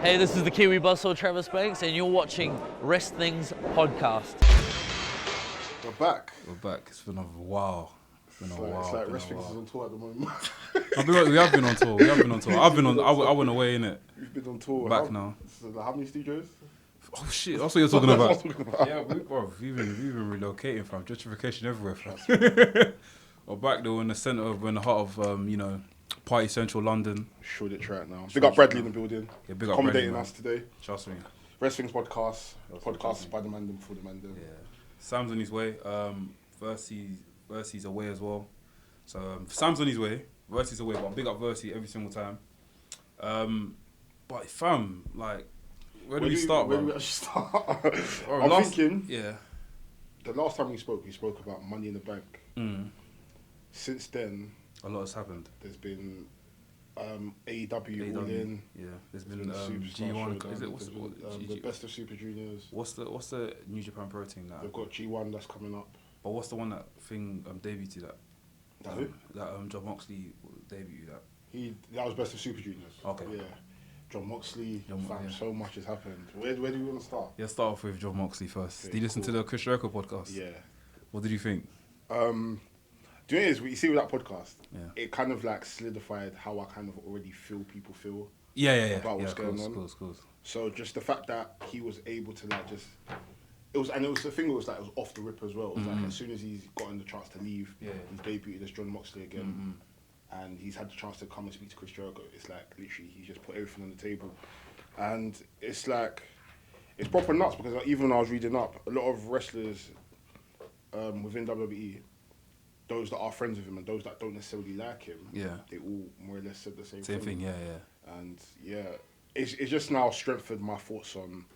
Hey, this is the Kiwi Bustle, Travis Banks, and you're watching Wrestling's podcast. We're back. It's been a while. It's like Wrestling is on tour at the moment. We have been on tour. I went away, innit? We've been on tour. Back now. So how many studios? Oh shit, that's what you're talking about. Yeah, We've been relocating, fam. Gentrification everywhere, fam. We're back though in the heart of, Party Central London. Should right now. Big up Bradley in the building. Yeah, big up accommodating Bradley, us today. Trust me. Wrestling's podcast by the man, for the man. Yeah. Sam's on his way. Versy's away as well. So Sam's on his way. Versy's away, but big up Versy every single time. But fam, like, where do we start, Where bro? do we actually start? Bro, I'm thinking. Yeah. The last time we spoke about Money in the Bank. Since then, A lot has happened. there's been AEW all in. Yeah. There's been Superstar G1. Showdown. Is it There's been, the Best of Super Juniors. What's the New Japan Pro team now? They've got G1 that's coming up. But what's the one that thing debuted that? Who? That John Moxley debuted that. That was Best of Super Juniors. Okay. Yeah. John Moxley. Yeah. So much has happened. Where do we want to start? Yeah, start off with John Moxley first. Okay, Did you listen to the Chris Jericho podcast? Yeah. What did you think? Do you know what it is? You see with that podcast, Yeah. it kind of like solidified how I kind of already feel people feel. Yeah. About what's going on. Of course. So just the fact that he was able to like just, it was the thing was like it was off the rip as well. It was like as soon as he's gotten the chance to leave, Yeah. he's debuted as John Moxley again, and he's had the chance to come and speak to Chris Jericho. It's like literally he just put everything on the table, and it's like it's proper nuts because like, even when I was reading up, a lot of wrestlers within WWE, those that are friends with him and those that don't necessarily like him, Yeah. they all more or less said the same Thing. Yeah. And yeah, it's just now strengthened my thoughts on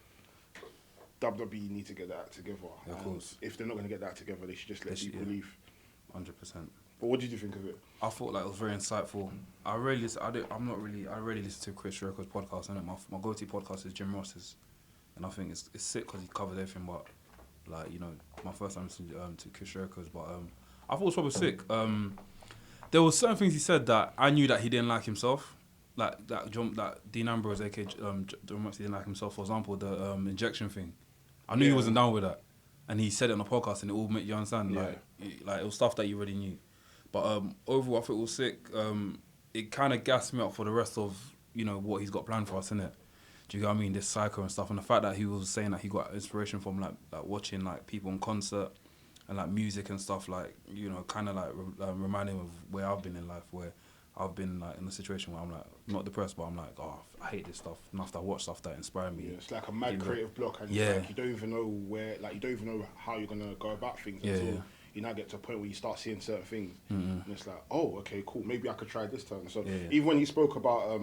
WWE need to get that together. Yeah, of course. If they're not going to get that together, they should just let people leave. 100%. But what did you think of it? I thought like it was very insightful. I rarely listen to Chris Jericho's podcast. And my go-to podcast is Jim Ross's, and I think it's sick because he covers everything. But like my first time listening to Chris Jericho's, but I thought it was probably sick. There were certain things he said that I knew that he didn't like himself, like that Dean Ambrose, aka John Moxley, didn't like himself. For example, the injection thing. I knew he wasn't down with that, and he said it on the podcast, and it all made you understand. Yeah. Like it was stuff that you already knew. But overall, I thought it was sick. It kind of gassed me up for the rest of what he's got planned for us, innit? Do you get what I mean? This Psycho and stuff, and the fact that he was saying that he got inspiration from like watching like people in concert and like music and stuff, like kind of like reminding him of where I've been in life, where I've been like in a situation where I'm like not depressed, but I'm like, oh, I hate this stuff. And after I watch stuff that inspire me, Yeah, it's like a mad creative block, and Yeah. it's like you don't even know you don't even know how you're gonna go about things until you now get to a point where you start seeing certain things, and it's like, oh, okay, cool, maybe I could try this turn. So even when he spoke about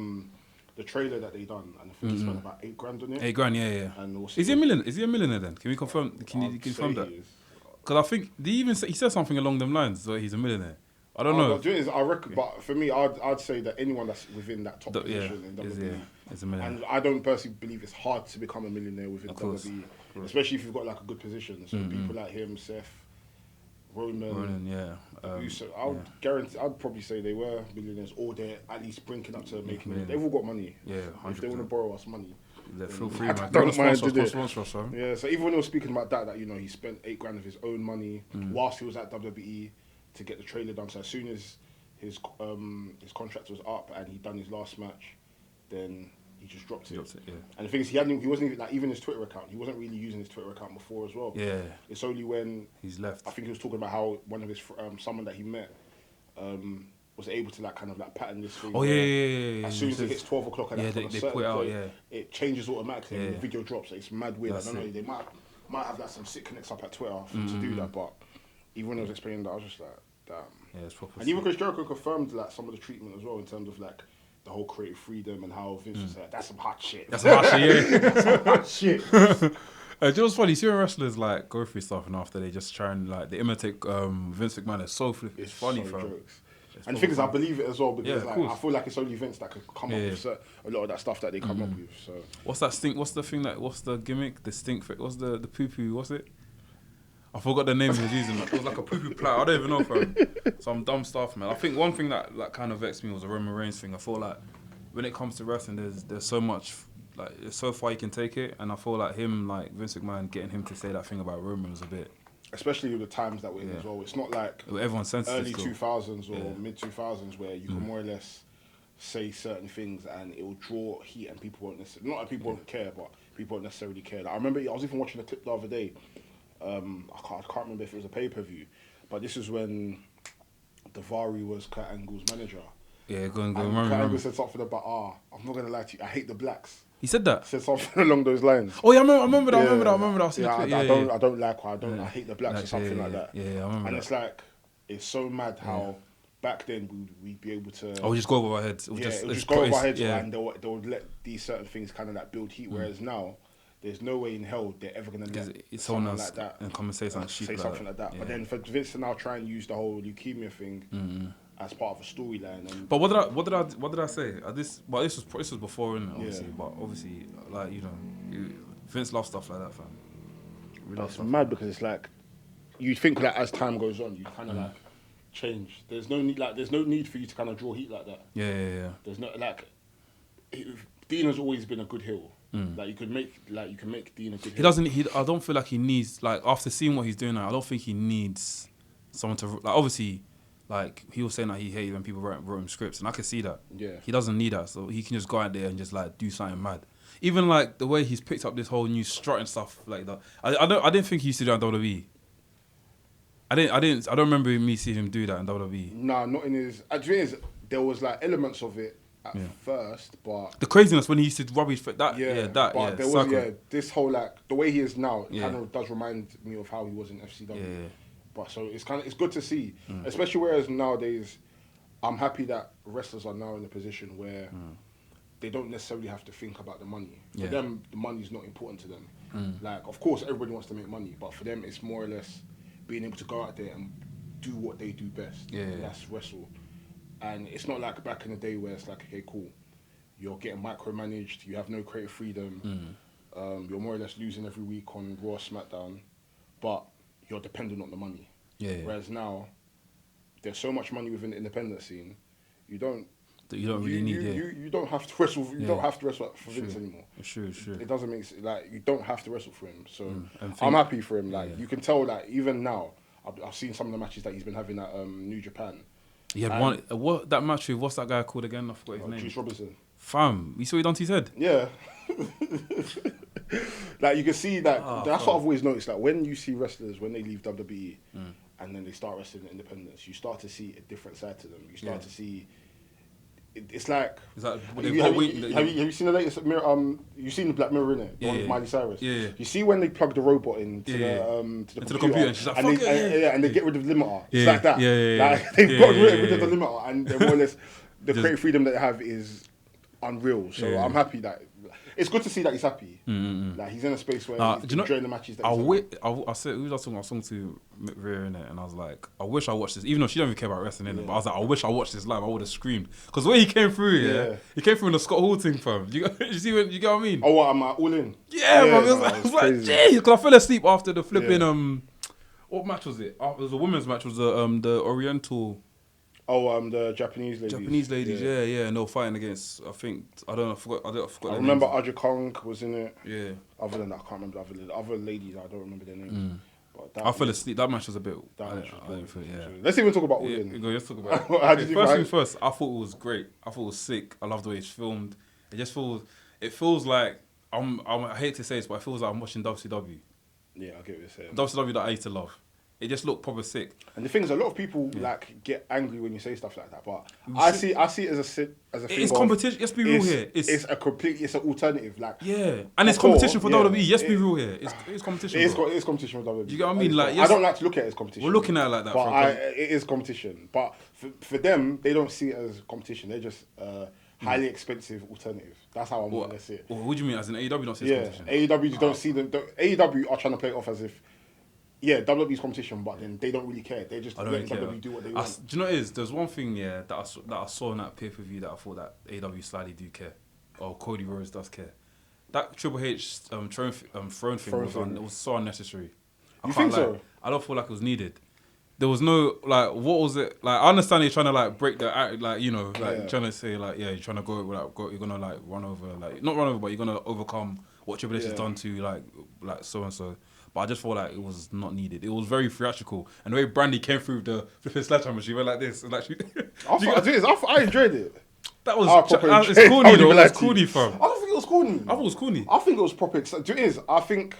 the trailer that they done, and I think he spent about $8,000 on it. $8,000, yeah. And also Is he a millionaire? Is he a millionaire then? Can we confirm? Can you confirm that? Because I think he said something along them lines. So he's a millionaire. I don't know. I reckon, but for me, I'd say that anyone that's within that top position in WWE, is a millionaire. and I don't personally believe it's hard to become a millionaire within WWE, especially if you've got like a good position. So people like him, Seth, Roman, guarantee, I'd probably say they were millionaires, or they're at least brinking up to making it. They've all got money. Yeah, 100%. If they want to borrow us money, feel free, man. Don't mind, sponsor us, fam. yeah. So even when he was speaking about that he spent $8,000 of his own money whilst he was at WWE to get the trailer done. So as soon as his contract was up and he'd done his last match, then he just dropped it. And the thing is, he wasn't even, like, even his Twitter account, he wasn't really using his Twitter account before as well. Yeah. It's only when he's left. I think he was talking about how one of his someone that he met was able to like kind of like pattern this thing. Oh yeah. As soon as it hits 12 o'clock and they put it out. Yeah. It changes automatically. And the video drops. It's mad weird. I don't know. They might have like some sick connects up at Twitter to do that, but even when I was explaining that, I was just like, damn. Yeah, it's proper. And even Chris Jericho confirmed like some of the treatment as well in terms of like the whole creative freedom and how Vince was like, that's some hot shit. That's some hot shit, yeah. That's some hot shit. You know what's funny? You see when wrestlers like go through stuff and after they just try and like they imitate Vince McMahon. It's funny, so fun. Jokes. And the thing is, I believe it as well because Yeah, I feel like it's only Vince that could come up with a lot of that stuff that they come up with. So what's that stink? What's the thing that? What's the gimmick? The stink? What's the poo poo? What's it? I forgot the name he was using. It was like a poo poo platter. I don't even know, fam. Some dumb stuff, man. I think one thing that like kind of vexed me was the Roman Reigns thing. I feel like when it comes to wrestling, there's so much like so far he can take it, and I feel like him, like Vince McMahon, getting him to say that thing about Roman was a bit. Especially with the times that we're in as well. It's not like everyone's sensitive. Early still. 2000s or mid 2000s where you can more or less say certain things and it will draw heat and people won't necessarily, not that people won't care, but people won't necessarily care. Like, I remember I was even watching a clip the other day. I can't remember if it was a pay-per-view, but this is when Davari was Kurt Angle's manager. Yeah, go and go. And Kurt Angle said something about, I'm not going to lie to you, I hate the blacks. He said that? Said something along those lines. Oh yeah, I remember that. I don't like her. I hate the blacks or something like that. Yeah, I remember And that. it's like, it's so mad how back then we'd be able to... Oh, we just go over our heads. It would just go over our heads and they would let these certain things kind of like build heat, whereas now, there's no way in hell they're ever going to let someone like that and come and say something like that. But then for Vince to now try and use the whole leukemia thing as part of a storyline. But what did I say? This was before, innit, obviously. But obviously, like, you know, Vince loves stuff like that, fam. It's mad because it's like you think that as time goes on, you kind of like change. There's no need for you to kind of draw heat like that. Yeah. There's no like. Dean has always been a good heel. Like you can make Dean a good heel. I don't feel like he needs, like, after seeing what he's doing now, I don't think he needs someone to, like, obviously, like, he was saying that he hated when people wrote him scripts, and I could see that. Yeah. He doesn't need that, so he can just go out there and just, like, do something mad. Even, like, the way he's picked up this whole new strut and stuff like that. I didn't think he used to do that in WWE. I don't remember me seeing him do that in WWE. Nah, not in his. The thing is, there was like elements of it at first, but the craziness when he used to rub his foot. But there was this whole like the way he is now kind of does remind me of how he was in FCW. Yeah. But so it's good to see, especially whereas nowadays, I'm happy that wrestlers are now in a position where they don't necessarily have to think about the money. For them, the money is not important to them. Like, of course, everybody wants to make money, but for them, it's more or less being able to go out there and do what they do best. That's wrestle. And it's not like back in the day where it's like, okay, cool, you're getting micromanaged, you have no creative freedom, you're more or less losing every week on Raw, SmackDown, but you're dependent on the money. Whereas now, there's so much money within the independent scene, you don't really need it. You don't have to wrestle. You don't have to wrestle for Vince anymore. Sure. It doesn't make like you don't have to wrestle for him. So I'm happy for him. Like you can tell that even now, I've seen some of the matches that he's been having at New Japan. He had one. What that match with? What's that guy called again? I forgot his name. Juice Robinson. Fam, you saw he done to his head. Yeah. Like you can see that. That's what I've always noticed. Like when you see wrestlers when they leave WWE and then they start wrestling in independence, you start to see a different side to them. You start to see. It's like. Have you seen the latest Mirror? You've seen the Black Mirror, innit? The one with Miley Cyrus. Yeah. You see when they plug the robot into the computer and she's like, and they get rid of the limiter. Yeah. It's like that. Like they've got rid of the limiter, and they're more or less the creative freedom that they have is unreal. So I'm happy that. It's good to see that he's happy. Like he's in a space where he's enjoying the matches that I said, who was I talking about? I was talking to Rhea in it, and I was like, I wish I watched this, even though she don't even care about wrestling in it. But I was like, I wish I watched this live. I would have screamed because the way he came through, he came through in the Scott Hall thing, fam. You see what you get what I mean? Oh, what am I all in? Yeah, man. I was like, geez, because I fell asleep after the flipping what match was it? It was a women's match. It was the Oriental. Oh, the Japanese ladies. Yeah, and they were fighting against. I forgot. I remember Aja Kong was in it. Yeah. Other than that, I can't remember the other ladies. I don't remember their names. But I fell asleep. That match was a bit. Let's even talk about All In. Let's talk about it. First thing first, I thought it was great. I thought it was sick. I love the way it's filmed. It feels like I hate to say this, but it feels like I'm watching WCW. Yeah, I get what you're saying. WCW that I used to love. It just looked proper sick. And the thing is, a lot of people like get angry when you say stuff like that, but I see it as a thing. It's competition. Let's be real here. It's an alternative. Like and it's competition for WWE. Let's be real here. It's competition. It's competition for WWE. Do you get what I mean? Like I don't like to look at it as competition. We're looking at it like that, but it is competition. But for them, they don't see it as competition. They're just highly expensive alternative. That's how I'm going to see it. What do you mean? As in AEW don't see it as competition? AEW don't see them. AEW are trying to play it off as if. Yeah, WWE's competition, but then they don't really care. They just let WWE do what they want. Do you know what it is? There's one thing, that I saw in that pay-per-view that I thought that AEW slightly do care. Or Cody Rhodes does care. That Triple H throne thing was so unnecessary. You think so? I don't feel like it was needed. there was no like what was it like? I understand you're trying to like break the act, like Yeah. trying to say like you're trying to you're gonna like run over like not run over but you're gonna overcome what Triple H has done to like so and so. But I just felt like it was not needed. It was very theatrical, and the way Brandy came through the flipping sledgehammer, she went like this, and like she. I enjoyed it. That was it's it's corny though. It's corny, fam. I don't think it was corny. I thought it was corny. I think it was proper. It is. I think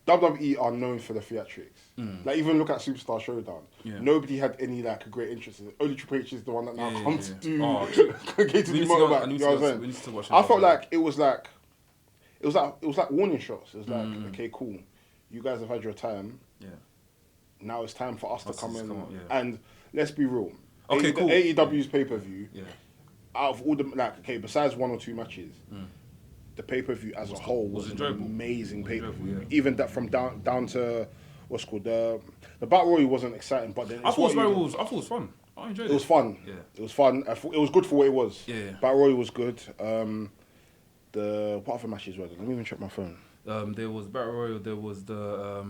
WWE are known for the theatrics. Like even look at Superstar Showdown. Yeah. Nobody had any like a great interest in it. Only Triple H is the one that now comes to do. Oh, Get to do motorbike. You know what I'm saying? I felt like it was like warning shots. It was like okay, cool. You guys have had your time. Yeah. Now it's time for us to come in. Yeah. And let's be real. Okay, cool. AEW's pay-per-view. Yeah. Out of all the besides 1 or 2 matches, the pay-per-view as a whole was an amazing pay-per-view. Yeah. Even that from down to what's called the Battle Royal wasn't exciting, but then I thought it was fun. I enjoyed it. It was fun. Yeah. It was fun. It was good for what it was. Yeah. Battle Royal was good. What other matches were there? Let me even check my phone. There was Battle Royal. There was the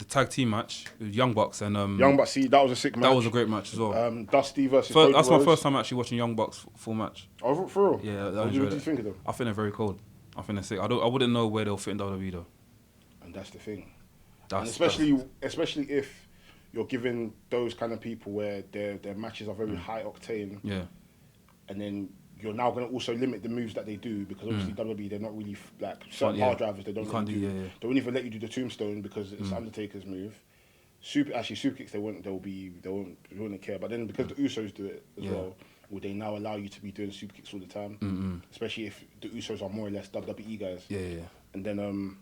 tag team match with Young Bucks and Young Bucks. See, that was a sick match. that was a great match as well. Dusty versus Cody That's my Rhodes. first time actually watching Young Bucks full match. Oh, for real? Yeah, What do you think of them? I think they're very cold. I think they're sick. I wouldn't know where they'll fit in WWE though. And that's the thing. That's, and especially if you're giving those kind of people where their matches are very high octane. Yeah. And then you're now going to also limit the moves that they do because obviously WWE, they're not really like certain Yeah. power drivers. They don't You can't really do, do. yeah. They won't even let you do the tombstone because it's Undertaker's move. Super kicks they wouldn't care. But then because the Usos do it as well, will they now allow you to be doing super kicks all the time? Especially if the Usos are more or less WWE guys. Yeah. And then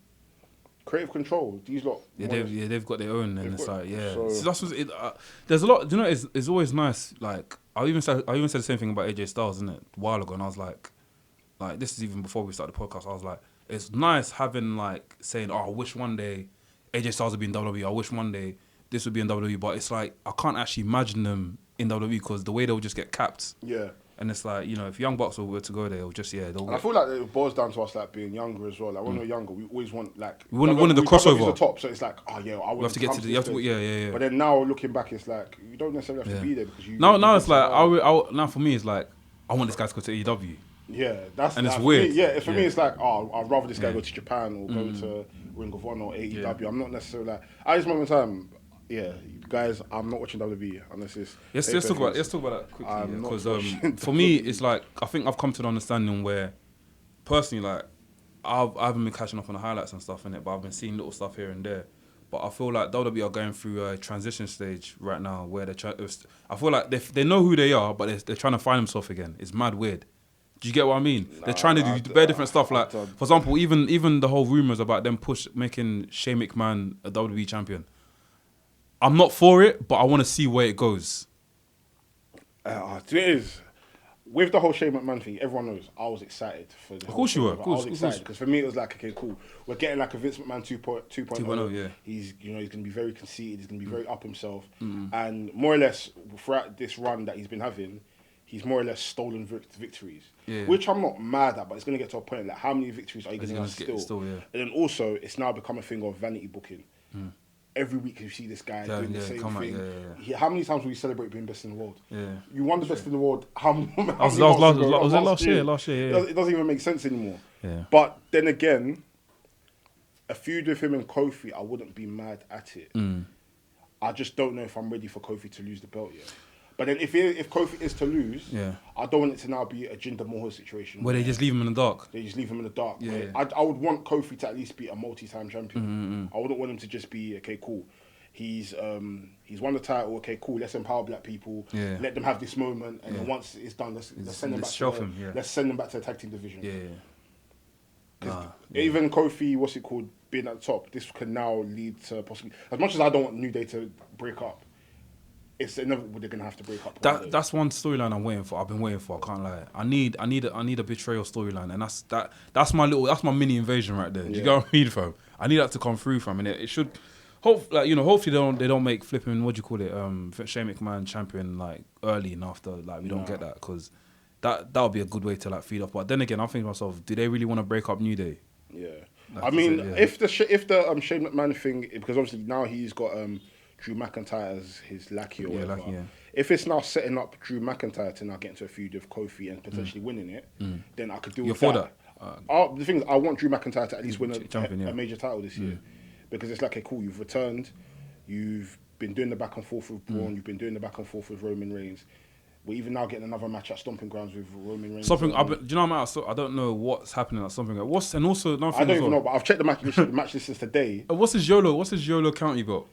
creative control. These lot. They've got their own, and it's got- like so- So that's what there's a lot. You know, it's always nice. Like I even said the same thing about AJ Styles, isn't it? A while ago, and I was like this is even before we started the podcast. I was like, it's nice having like saying, oh, I wish one day AJ Styles would be in WWE. I wish one day this would be in WWE. But it's like I can't actually imagine them in WWE because the way they'll just get capped. Yeah. And it's like, if Young Bucks were to go there, it'll just And I feel like it boils down to us like being younger as well. Like when we're younger, we always want like we wanted the crossover. The top, so it's like, oh yeah, I we have to get to the. You have to, yeah. But then now looking back, it's like you don't necessarily have to be there because you. Now it's like now for me it's like I want this guy to go to AEW. Yeah, that's and it's like, weird. For me, it's like I'd rather this guy go to Japan or go to Ring of Honor or AEW. I'm not necessarily like at this moment in time. Yeah, guys, I'm not watching WWE unless it's. Let's talk about that quickly because for me it's like I think I've come to an understanding where personally like I haven't been catching up on the highlights and stuff in it, but I've been seeing little stuff here and there. But I feel like WWE are going through a transition stage right now where I feel like they know who they are, but they're trying to find themselves again. It's mad weird. Do you get what I mean? They're trying to do very different stuff. Like, for example, even the whole rumors about them making Shane McMahon a WWE champion. I'm not for it, but I want to see where it goes. It is. With the whole Shane McMahon thing, everyone knows I was excited for the. Of course you were. I was excited because for me it was like, okay, cool. We're getting like a Vince McMahon 2.0. Yeah. He's he's gonna be very conceited. He's gonna be very up himself, and more or less throughout this run that he's been having, he's more or less stolen victories, which I'm not mad at. But it's gonna get to a point like how many victories are you gonna steal? And then also it's now become a thing of vanity booking. Every week you see this guy doing the same thing. How many times will you celebrate being best in the world? Yeah. You won the best in the world. Was it last year? Last year, yeah. It doesn't even make sense anymore. Yeah. But then again, a feud with him and Kofi, I wouldn't be mad at it. I just don't know if I'm ready for Kofi to lose the belt yet. But then if Kofi is to lose, I don't want it to now be a Jinder Mahal situation. Where they just leave him in the dark. They just leave him in the dark. Yeah. I would want Kofi to at least be a multi-time champion. I wouldn't want him to just be, okay, cool. He's won the title, okay, cool, let's empower black people. Yeah. Let them have this moment. And then once it's done, let's send them back let's send them back to the tag team division. Even Kofi, being at the top, this can now lead to possibly, as much as I don't want New Day to break up, it's inevitable they're gonna have to break up. That's one storyline I'm waiting for. I've been waiting for. I can't lie. I need a betrayal storyline, and that's my mini invasion right there. Do you get what I mean, fam? I need that to come through, fam, and it should. Hopefully they don't make flipping Shane McMahon champion like early and after we don't get that because that would be a good way to like feed off. But then again, I'm thinking to myself, do they really want to break up New Day? Yeah. Like I you mean, said, yeah. if the Shane McMahon thing, because obviously now he's got Drew McIntyre as his lackey or whatever. Lackey, yeah. If it's now setting up Drew McIntyre to now get into a feud with Kofi and potentially winning it, then I could do You're with for that. that? The thing is, I want Drew McIntyre to at least win Champion, yeah. a major title this year, because it's like, okay, cool, you've returned, you've been doing the back and forth with Braun, you've been doing the back and forth with Roman Reigns. We're even now getting another match at Stomping Grounds with Roman Reigns. Something. Do you know what I don't know what's happening at Something. What's and also another thing I don't as even well. know, but I've checked the match list since today. What's his YOLO? What's his YOLO count you got?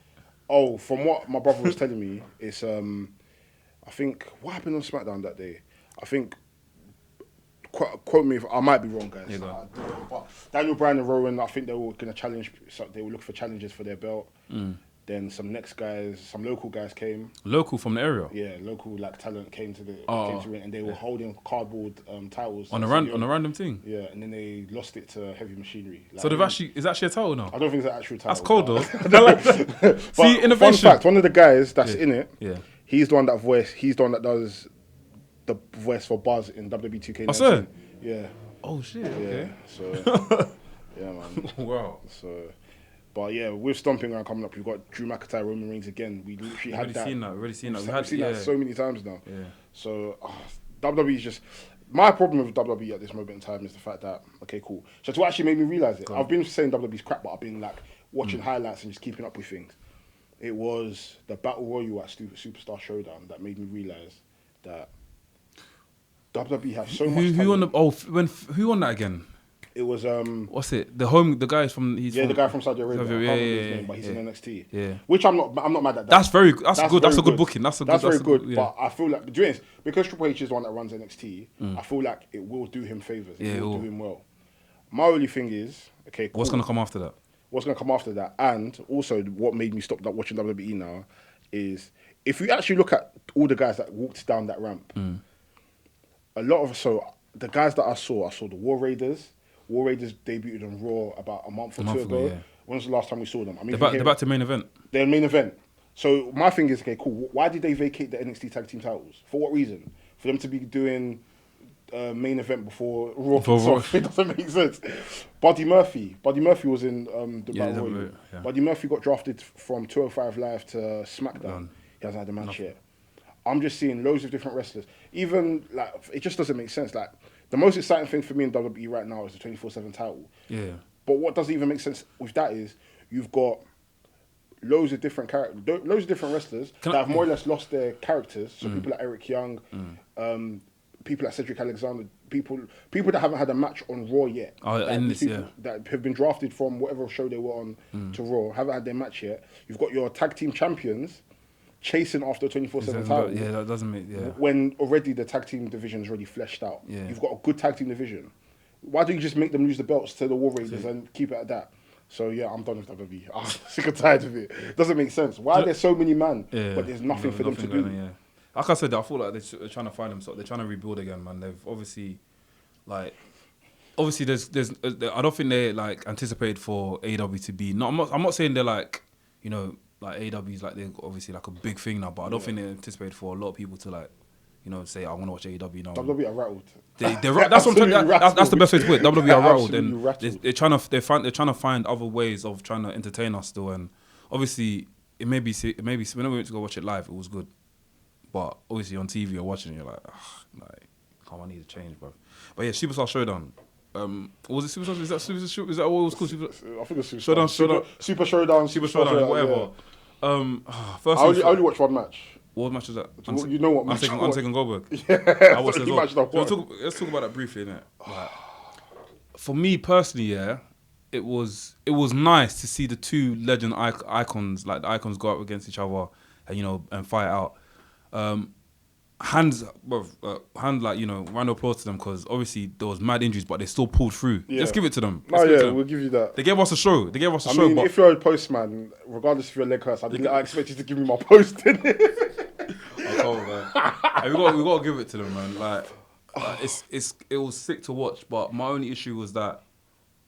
Oh, from what my brother was telling me, it's I think what happened on SmackDown that day. I think quote me if I might be wrong, guys. Yeah, go on. But Daniel Bryan and Rowan, I think they were going to challenge. So they were looking for challenges for their belt. Then some local guys came. Local from the area. Yeah, local like talent came to the ring, and they were holding cardboard titles On a random thing. Yeah, and then they lost it to Heavy Machinery. Like, So is actually a title now? I don't think it's an actual title. That's cold though. But See, innovation. Fun fact: one of the guys that's in it, Yeah. he's the one that does the voice for Buzz in WWE 2K19. I swear? Yeah. Oh shit. Yeah. Okay. So yeah, man. Wow. So, but yeah, with Stomping Ground coming up, we've got Drew McIntyre, Roman Reigns again. We literally had that. We've already seen that. We've seen that so many times now. Yeah. So WWE is just my problem with WWE at this moment in time is the fact that okay, cool. So to actually make me realize it, I've been saying WWE's crap, but I've been like watching highlights and just keeping up with things. It was the Battle Royal at Superstar Showdown that made me realize that WWE have so much talent. Who won that again? It was What's it? The guy from the guy from Saudi Arabia. I can't remember his name, but he's in NXT. Yeah. Which I'm not mad at that. That's good. That's very a good booking. That's very good. Yeah. But I feel like because Triple H is the one that runs NXT, I feel like it will do him favors. It will do him well. My only thing is, okay, cool. What's gonna come after that? What's going to come after that? And also, what made me stop watching WWE now is if you actually look at all the guys that walked down that ramp, a lot of the guys that I saw the War Raiders. War Raiders debuted on Raw about a month or two ago. Yeah. When was the last time we saw them? I mean, They're back to main event. They're main event. So my thing is, okay, cool. Why did they vacate the NXT Tag Team titles? For what reason? For them to be doing main event before Raw kicks off? It doesn't make sense. Buddy Murphy was in the Battle Royal. Yeah. Buddy Murphy got drafted from 205 Live to SmackDown. He hasn't had a match yet. I'm just seeing loads of different wrestlers. Even like it just doesn't make sense. Like the most exciting thing for me in WWE right now is the 24/7 title. Yeah. But what doesn't even make sense with that is you've got loads of different wrestlers that have more or less lost their characters. So people like Eric Young, people like Cedric Alexander, people that haven't had a match on Raw yet. That have been drafted from whatever show they were on to Raw, haven't had their match yet. You've got your tag team champions chasing after a 24/7 title. Yeah, that doesn't make when already the tag team division is already fleshed out. Yeah. You've got a good tag team division. Why don't you just make them lose the belts to the War Raiders and keep it at that? So yeah, I'm done with WWE. I'm sick and tired of it. Doesn't make sense. Why are there so many men, but there's nothing for them to do? Like I said, I feel like they're trying to find themselves. They're trying to rebuild again, man. They've obviously there's I don't think they like anticipated for AEW to be. I'm not saying they're like like AEW's like they're obviously like a big thing now, but I don't think they anticipated for a lot of people to like say I want to watch AEW now. WWE are rattled. That's what I'm saying. That's the best way to put it. WWE are rattled, and rattled. they're trying to find other ways of trying to entertain us still. And obviously, it may be when we went to go watch it live, it was good, but obviously on TV you're watching it, you're like, come on, I need to change, bro. But yeah, Superstar Showdown. Was it Superstar? Is that what it was called? I think it's Showdown. Super Showdown, whatever. Yeah. I only watched one match. What match was that? You know what match? Untaken Goldberg. Yeah, I watched as well. Let's talk about that briefly, innit? Like, for me personally, it was nice to see the two legend icons, like the icons, go up against each other and and fight out. Round of applause to them because obviously there was mad injuries, but they still pulled through. Yeah. Let's give it to them. We'll give you that. They gave us a show. I mean, if you're a postman, regardless if your leg hurts, I expect you to give me my post. Man. We got to give it to them, man. Like it was sick to watch, but my only issue was that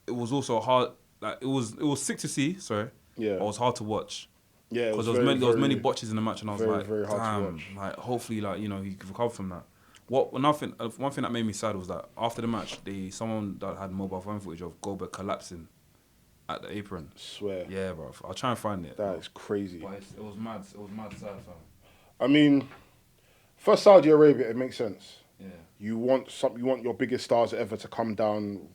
it was also hard. Like it was sick to see. Sorry. Yeah. But it was hard to watch. Yeah, because there was many botches in the match, and I was very hard to watch. Like hopefully, he could recover from that. One thing that made me sad was that after the match, someone that had mobile phone footage of Goldberg collapsing at the apron. Swear. Yeah, bro. I'll try and find it. That is crazy. But it was mad. It was mad sad, fam. I mean, for Saudi Arabia, it makes sense. Yeah. You want your biggest stars ever to come down,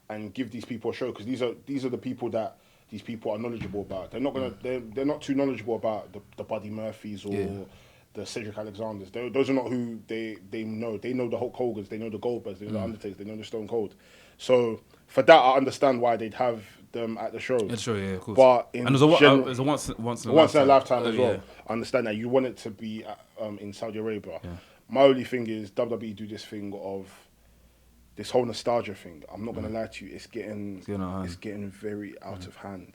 and give these people a show, because these are the people that these people are knowledgeable about. They're not gonna they're not too knowledgeable about the Buddy Murphys or the Cedric Alexanders. Those are not who they know. They know the Hulk Hogans, they know the Goldbergs, they know the Undertakers, they know the Stone Cold. So for that, I understand why they'd have them at the show. It's true, yeah, of course. But and there's a once in a lifetime as well. Yeah. I understand that you want it to be in Saudi Arabia. Yeah. My only thing is WWE do this thing of this whole nostalgia thing. I'm not gonna lie to you, it's getting very out of hand.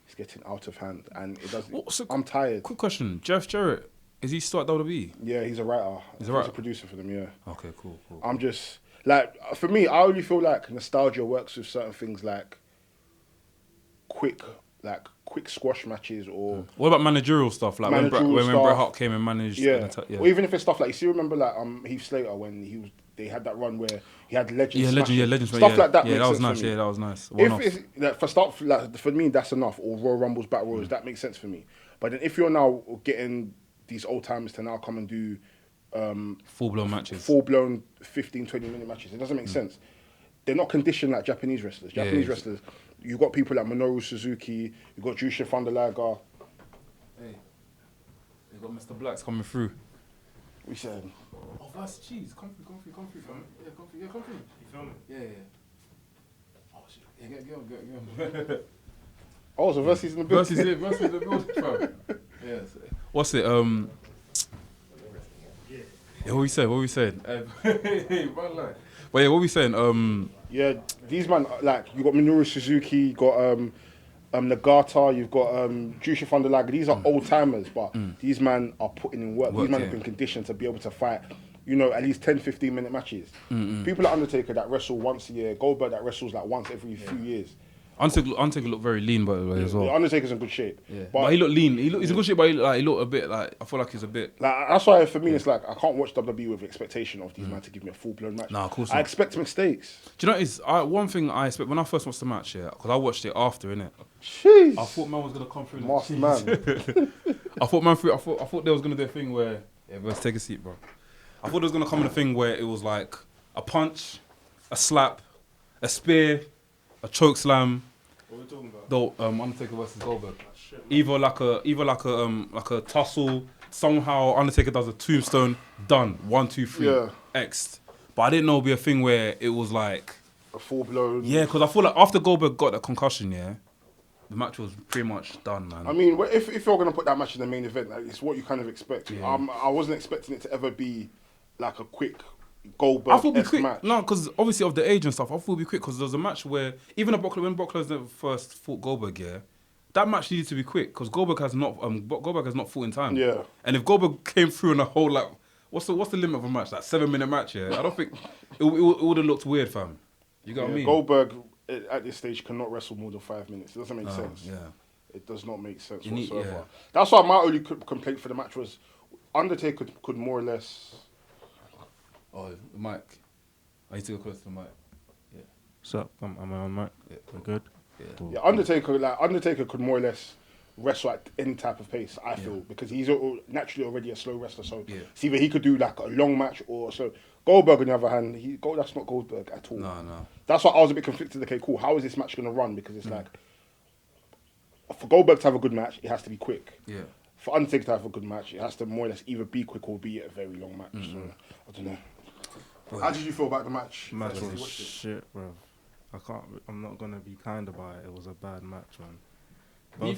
It's getting out of hand, and it does. I'm tired. Quick question: Jeff Jarrett, is he still at WWE? Yeah, he's a writer. He's a producer for them. Yeah. Okay, cool. I'm just like, for me, I only feel like nostalgia works with certain things like quick squash matches or. What about managerial stuff? Like when Bret Hart came and managed. Yeah. Or even if it's stuff like, you see, remember like Heath Slater when they had that run where he had legends. Legends. Stuff like that. Yeah, that was nice. Yeah, that was nice. For me, that's enough. Or Royal Rumbles, Battle Royals, that makes sense for me. But then if you're now getting these old timers to now come and do full-blown matches, 15, 20-minute matches, it doesn't make sense. They're not conditioned like Japanese wrestlers. Japanese wrestlers, you've got people like Minoru Suzuki, you've got Jushin Thunder Liger. Hey, you got Mr. Blacks coming through. We said. Oh, that's cheese. Come through, fam. Yeah, come through. You feel me? Yeah. Oh shit. Yeah, get on. Oh, so Versus in the building. Versus in the building, fam. Yes. What's it? Yeah, what we said? Hey, man, like. But yeah, what we saying? Yeah, these man, like, you got Minoru Suzuki, you got Nagata, you've got Jushin Thunder Liger. These are old timers, but these men are putting in work. These men have been conditioned to be able to fight, at least 10, 15-minute matches. People like Undertaker that wrestle once a year, Goldberg that wrestles like once every few years. Undertaker looked very lean, by the way, as well. Undertaker's in good shape. Yeah. But he looked lean. He's in good shape, but he looked a bit like, I feel like he's a bit. Like, that's why for me it's like, I can't watch WWE with expectation of these men to give me a full-blown match. Nah, of course not. I expect mistakes. Do you know what it is? One thing I expect, when I first watched the match, because I watched it after, innit? Jeez. I thought man was going to come through. Master man. I thought there was going to do a thing where, let's take a seat, bro. I thought there was going to come in a thing where it was like a punch, a slap, a spear, a choke slam. What are we talking about? Undertaker versus Goldberg. Either like a tussle. Somehow Undertaker does a tombstone. Done. 1, 2, 3. Yeah. X'd. But I didn't know it'd be a thing where it was like a full blown. Yeah, because I feel like after Goldberg got that concussion, the match was pretty much done, man. I mean, if you're gonna put that match in the main event, like, it's what you kind of expect. Yeah. I wasn't expecting it to ever be like a quick Goldberg match. No, because obviously of the age and stuff, I thought it'd be quick because there was a match where even when Brock Lesnar first fought Goldberg, that match needed to be quick because Goldberg has not fought in time. Yeah. And if Goldberg came through in a whole like, what's the limit of a match? Like 7-minute match. I don't think it would have looked weird, fam. You got what I mean? Goldberg at this stage cannot wrestle more than 5 minutes. It doesn't make sense. Yeah. It does not make sense whatsoever. That's why my only complaint for the match was Undertaker could more or less. Oh, the mic. I need to go close to the mic. Yeah. So, am I on mic? Yeah. We're good? Yeah. Cool. Yeah, Undertaker could more or less wrestle at any type of pace, I feel, because he's naturally already a slow wrestler. So it's either he could do like a long match or slow. Goldberg, on the other hand, that's not Goldberg at all. No. That's why I was a bit conflicted. Okay, cool. How is this match going to run? Because it's like, for Goldberg to have a good match, it has to be quick. Yeah. For Undertaker to have a good match, it has to more or less either be quick or be a very long match. So, I don't know. How did you feel about the match? Match was shit, bro. I'm not gonna be kind about it. It was a bad match, man. Did you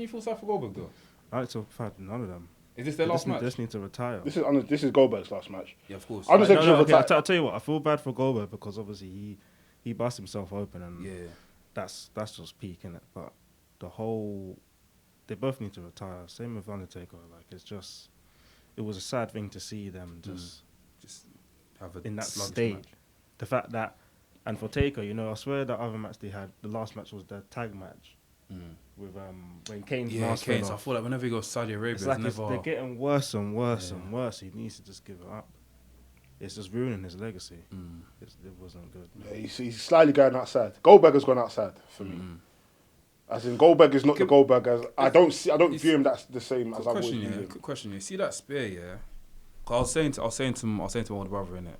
feel sad for Goldberg though? I like to have had none of them. Is this their last match? They just need to retire. This is Goldberg's last match. Yeah, of course. I'll tell you what. I feel bad for Goldberg because obviously he bust himself open and that's just peak, innit? But they both need to retire. Same with Undertaker. Like it was a sad thing to see them just have in that state. Match. The fact that, and for Taker, I swear that other match they had, the last match was the tag match with when Kane's mask fell off. I feel like whenever he goes to Saudi Arabia, they're getting worse and worse and worse. He needs to just give it up. it's just ruining his legacy. It wasn't good. Yeah, he's slightly going outside. Goldberger's gone outside for me. As in, Goldberg is not the Goldberg as I don't view him that's the same as I would view him. Quick question, yeah. See that spear, yeah? 'Cause I was saying to my older brother, innit?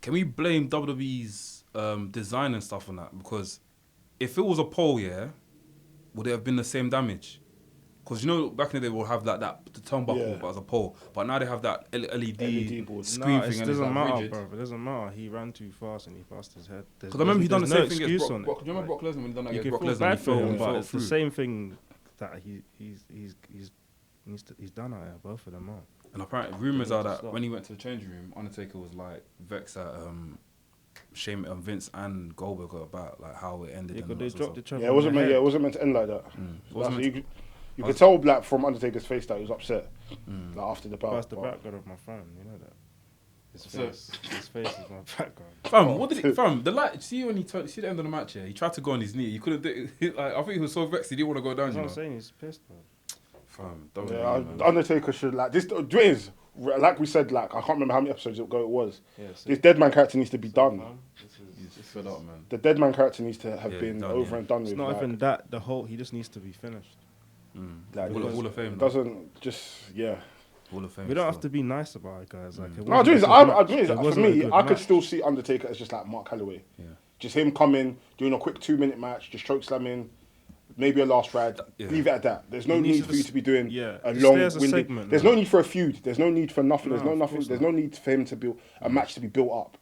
Can we blame WWE's design and stuff on that? Because if it was a pole, yeah, would it have been the same damage? Because you know, back in the day, we'll have the turnbuckle, but as a pole. But now they have that LED board. screen thing, It and it's doesn't like matter, rigid. bro. It doesn't matter. He ran too fast and he passed his head. Because I remember he done the same thing excuse as on Brock. it. Do you remember Brock Lesnar when he done that You against can Brock feel Lesnar? bad for him, but fell it's the through. same thing that he's done out here. Both of them are. And apparently, rumors are that Stop. when he went to the changing room, Undertaker was like vexed at Vince and Goldberg about like how it ended. Yeah, and but they all that dropped sort each of other. Yeah, it wasn't meant to end like that. It wasn't Like, meant you could tell like from Undertaker's face that he was upset like after the bout. That's the but- background of my phone. You know that. His So- face is my background. Fam, what did he? Fam, the light. See when see the end of the match? Yeah, he tried to go on his knee. He couldn't do it. Like, I think he was so vexed he didn't want to go down. That's You what know? I'm saying. He's pissed, bro. Fam, don't Yeah, worry, man. Undertaker should like this. Is like we said, like I can't remember how many episodes ago it was. Yeah, so This dead man character needs to be done. He's just fed up, man. The dead man character needs to have Yeah, been done, over yeah. and done It's with. not like, even that. He just needs to be finished. like, Hall of Fame. It doesn't just Hall of Fame. We don't have still. to be nice about it, guys. Like, it No, wasn't a good match. It for wasn't a me, good I could match. still see Undertaker as just like Mark Calloway. Yeah. Just him coming, doing a quick 2-minute match, just choke slamming, maybe a last ride. Yeah. Leave it at that. There's no He needs need to for you just- to be doing yeah, a just long stay as a winded. segment, There's man. no need for a feud. There's no need for nothing. No, There's no of nothing. course There's not. no need for him to build a match to be built up.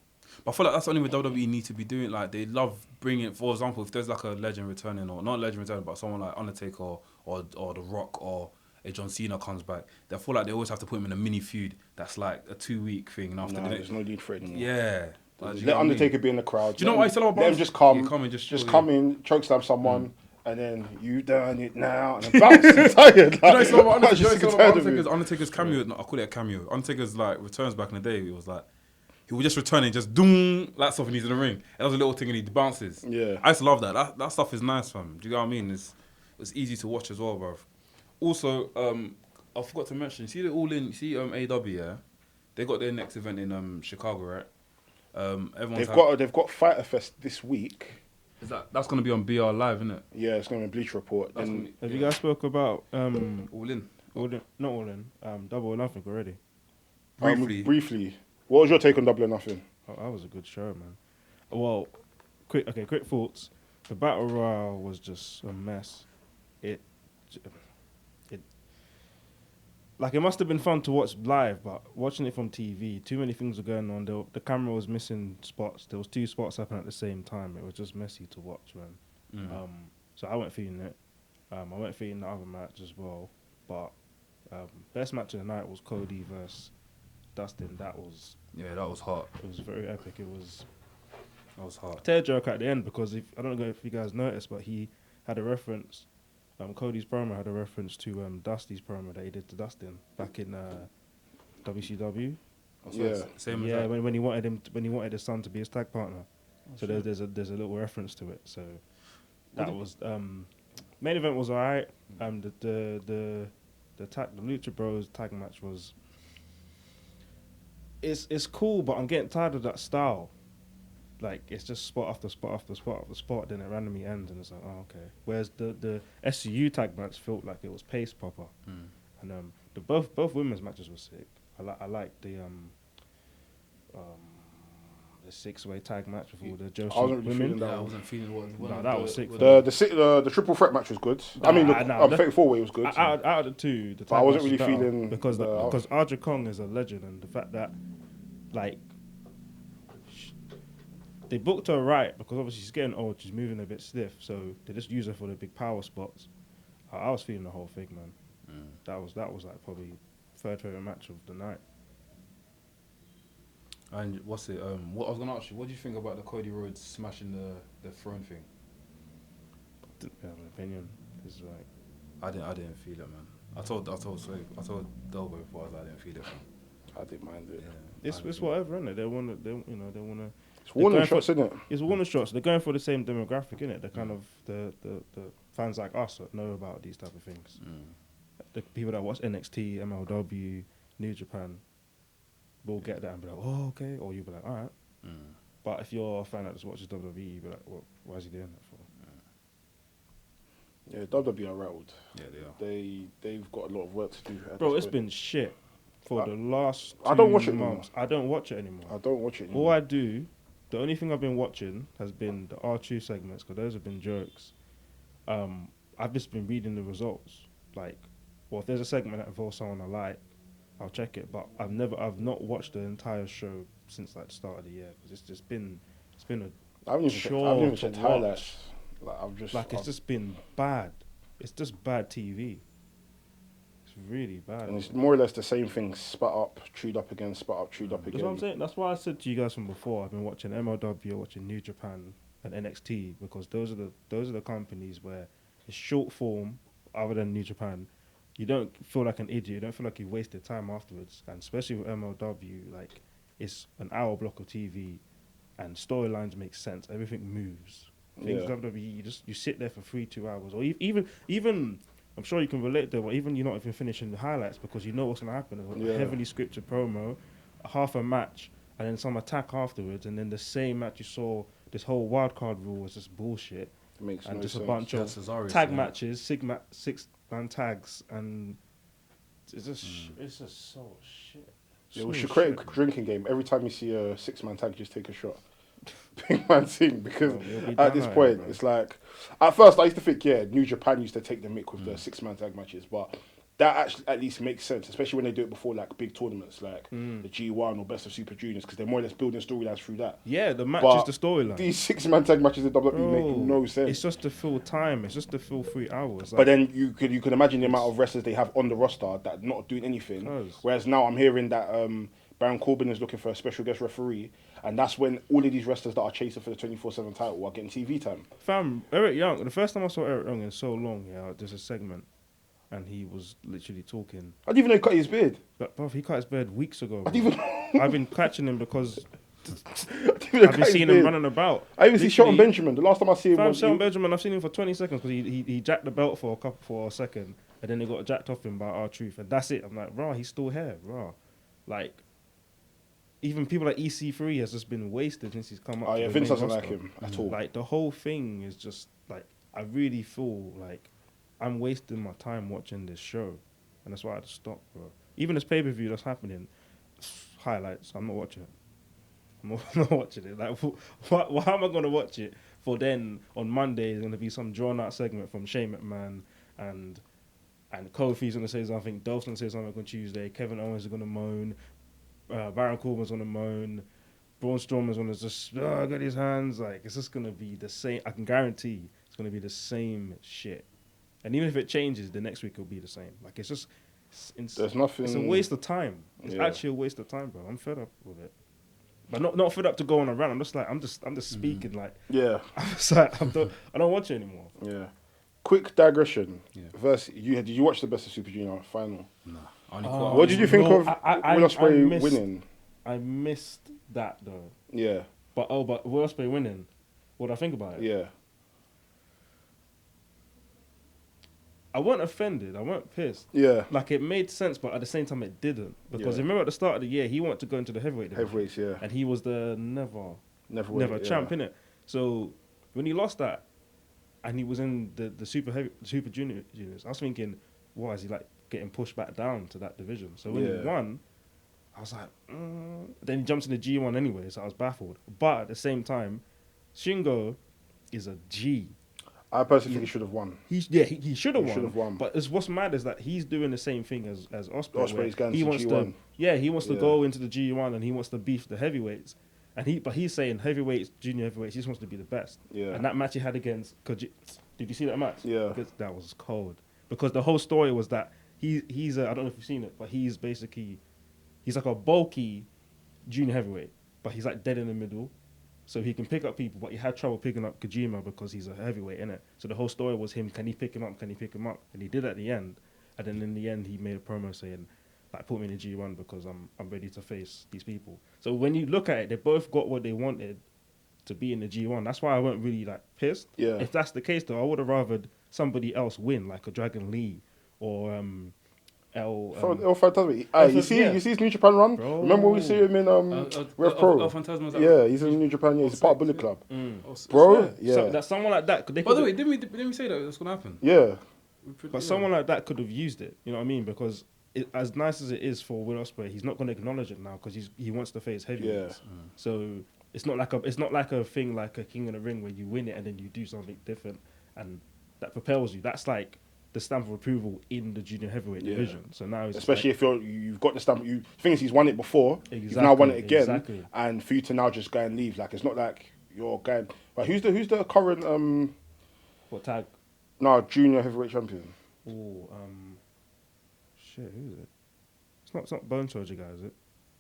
But I feel like that's only what WWE need to be doing. Like they love bringing, for example, if there's like a legend returning, or not legend returning, but someone like Undertaker or The Rock or a John Cena comes back, they feel like they always have to put him in a mini feud that's like a 2-week thing. And after No, the there's no need for it anymore. yeah, like, do you Let know what I mean? Undertaker be in the crowd. Do you know what I said about Let him Bounce? just come. Yeah, come and just come in, choke slam someone, and then you done it now, and then bounce. I'm tired. Do you know Like, what I'm Undertaker's, just sick and tired of it. Undertaker's cameo? No, I call it a cameo. Undertaker's like returns back in the day. It was like he would just return and just doom like stuff and he's in the ring. And that was a little thing and he bounces. Yeah. I used to love that. That stuff is nice, fam. Do you know what I mean? It's easy to watch as well, bruv. Also, I forgot to mention. See the All In. See AEW. Yeah, they got their next event in Chicago, right? They've got Fighter Fest this week. That's gonna be on BR Live, isn't it? Yeah, it's going to be Bleach Report. That's Then gonna be- Have yeah. you guys spoke about All In? not all in Double or Nothing already? briefly, what was your take on Double or Nothing? Oh, that was a good show, man. Well, quick thoughts. The battle royale was just a mess. It like it must have been fun to watch live, but watching it from TV, too many things were going on. The camera was missing spots. There was 2 spots happening at the same time. It was just messy to watch, man. So I wasn't feeling it. I wasn't feeling the other match as well. But best match of the night was Cody versus Dustin. That was hot. it was very epic. It was That was hot. tearjerker at the end because I don't know if you guys noticed, but he had a reference. Cody's promo had a reference to Dusty's promo that he did to Dustin back in WCW. Yeah. Same as Yeah, that. when he wanted his son to be his tag partner. So there's a little reference to it. So that was main event was alright. The Lucha Bros tag match was. It's cool, but I'm getting tired of that style. Like it's just spot after spot after spot after spot, then it randomly ends, and it's like, oh okay. Whereas the SCU tag match felt like it was paced proper, and the both women's matches were sick. I like the 6-way tag match with all the Joshi I wasn't really women. feeling that Yeah, I one. wasn't feeling what. No, that was sick. The triple threat match was good. I mean, the Fatal 4-Way was good. Out of the two, the tag I wasn't match was really better feeling because the- because Aja Kong is a legend, and the fact that like they booked her right because obviously she's getting old, she's moving a bit stiff, so they just use her for the big power spots. I was feeling the whole thing, man. That was like probably third favorite match of the night. And what's it? What I was gonna ask you, what do you think about the Cody Rhodes smashing the throne thing? Didn't have an opinion. It's like I didn't feel it, man. I told Delbo before I didn't feel it. Man. I didn't mind it. Yeah, it's whatever, innit? They wanna. It's warning going for- shots, isn't it? It's warning shots. They're going for the same demographic, innit? They're kind of the fans like us that know about these type of things. The people that watch NXT, MLW, New Japan. will get that and be like, oh, okay, or you'll be like, all right. But if you're a fan that just watches WWE, you'll be like, well, why is he doing that for? Yeah, WWE are rattled. Yeah, they are. They've got a lot of work to do. Bro, it's been shit for the last 2 I don't watch it months. I don't watch it anymore. I don't watch it All anymore. I do, the only thing I've been watching has been the R2 segments, because those have been jokes. I've just been reading the results. Like, well, if there's a segment that involves someone I like, I'll check it. But I've not watched the entire show since like the start of the year, because it's been a I haven't even chore checked to highlights. Like it's just been bad. It's just bad TV. It's really bad. and it's more or less the same thing: spat up, chewed up again, spat up, chewed up again. That's what I'm saying. That's why I said to you guys from before. I've been watching MLW, watching New Japan and NXT, because those are the companies where it's short form. Other than New Japan, you don't feel like an idiot. You don't feel like you wasted time afterwards. And especially with MLW, like it's an hour block of TV, and storylines make sense. Everything moves. Things WWE, you sit there for 2 hours, or even I'm sure you can relate to it, but even you're not even finishing the highlights because you know what's going to happen. A heavily scripted promo, half a match, and then some attack afterwards, and then the same match you saw. This whole wildcard rule was just bullshit. It makes and no just sense. a bunch of Cesaro, tag matches, six-man tags, and it's just so shit. Yeah, we should create a drinking game. Every time you see a 6-man tag, just take a shot. Big man thing, because at this point, it's like, at first I used to think, New Japan used to take the mick with the 6-man tag matches, but that actually at least makes sense, especially when they do it before like big tournaments like the G1 or Best of Super Juniors, because they're more or less building storylines through that. Yeah, the match But is the storyline. These 6-man tag matches in WWE make no sense. It's just to fill time. It's just to fill 3 hours. But then you could imagine the amount of wrestlers they have on the roster that are not doing anything. Whereas now I'm hearing that Baron Corbin is looking for a special guest referee, and that's when all of these wrestlers that are chasing for the 24/7 title are getting TV time. Fam, Eric Young. The first time I saw Eric Young in so long, there's a segment, and he was literally talking. I didn't even know he cut his beard. But bruv, he cut his beard weeks ago. I didn't even I've been catching him because I've been seeing him running about. I even see Shelton Benjamin. The last time I see him was Shelton Benjamin. I've seen him for 20 seconds because he jacked the belt for a second, and then he got jacked off him by R-Truth, and that's it. I'm like, raw, he's still here, raw. Like, even people like EC3 has just been wasted since he's come up. Oh to yeah, the Vince main doesn't like roster. him at all. Like, the whole thing is just like, I really feel like I'm wasting my time watching this show, and that's why I had to stop, bro. Even this pay-per-view that's happening, highlights, I'm not watching it. I'm not watching it. Like, why am I going to watch it for then on Monday there's going to be some drawn-out segment from Shane McMahon, and Kofi's going to say something, Dolph's going to say something on Tuesday, Kevin Owens is going to moan, Baron Corbin's going to moan, Braun Strowman's going to just get his hands. Like, it's just going to be the same. I can guarantee it's going to be the same shit. And even if it changes, the next week it'll be the same. Like, it's just... There's nothing... It's a waste of time. It's actually a waste of time, bro. I'm fed up with it. But not fed up to go on a rant. I'm just speaking like... Yeah. I'm just like, I don't watch it anymore. Yeah. Quick digression. Yeah. Did you watch the Best of Super Junior final? Nah. What did you think of Will Ospreay winning? I missed that though. Yeah. But Will Ospreay winning. What do I think about it? Yeah. I wasn't offended. I wasn't pissed. Yeah. Like, it made sense, but at the same time it didn't. Because remember at the start of the year, he wanted to go into the heavyweight division. Heavyweights, yeah. And he was the never champ, innit? So when he lost that, and he was in the super juniors, I was thinking, why is he like getting pushed back down to that division? So when he won, I was like, then he jumps in the G1 anyway, so I was baffled. But at the same time, Shingo is a G. I personally think he should have won. He should have won. But what's mad is that he's doing the same thing as Ospreay. Ospreay's going he to wants G1. He wants to go into the G1 and he wants to beef the heavyweights. But he's saying heavyweights, junior heavyweights, he just wants to be the best. Yeah. And that match he had against did you see that match? Yeah. Because that was cold. Because the whole story was that he's I don't know if you've seen it, but he's like a bulky junior heavyweight, but he's like dead in the middle. So he can pick up people, but he had trouble picking up Kojima because he's a heavyweight, innit? So the whole story was him, can he pick him up? And he did at the end. And then in the end, he made a promo saying, like, put me in the G1 because I'm ready to face these people. So when you look at it, they both got what they wanted to be in the G1. That's why I weren't really, like, pissed. Yeah. If that's the case, though, I would have rathered somebody else win, like a Dragon Lee or El. El Fantasma. Aye, you see his New Japan run? Bro. Remember when we see him in Rev Pro? El Fantasma's Yeah, he's in New Japan. Yeah, he's part of Bullet Club. Oh, Bro, yeah. So that someone like that. By the way, didn't we say that that's gonna happen? Yeah. But someone like that could have used it. You know what I mean? Because as nice as it is for Will Ospreay, he's not going to acknowledge it now because he wants to face heavyweights. Yeah. So it's not like a thing like a King of the Ring where you win it and then you do something different and that propels you. That's like the stamp of approval in the junior heavyweight division. So now, it's especially like, if you've got the stamp. The thing is, he's won it before. Exactly, You've now won it again, exactly. and for you to now just go and leave, like it's not like you're going. But who's the current what tag? no junior heavyweight champion? Oh, shit, who is it? It's not Bone Soldier guy, is it?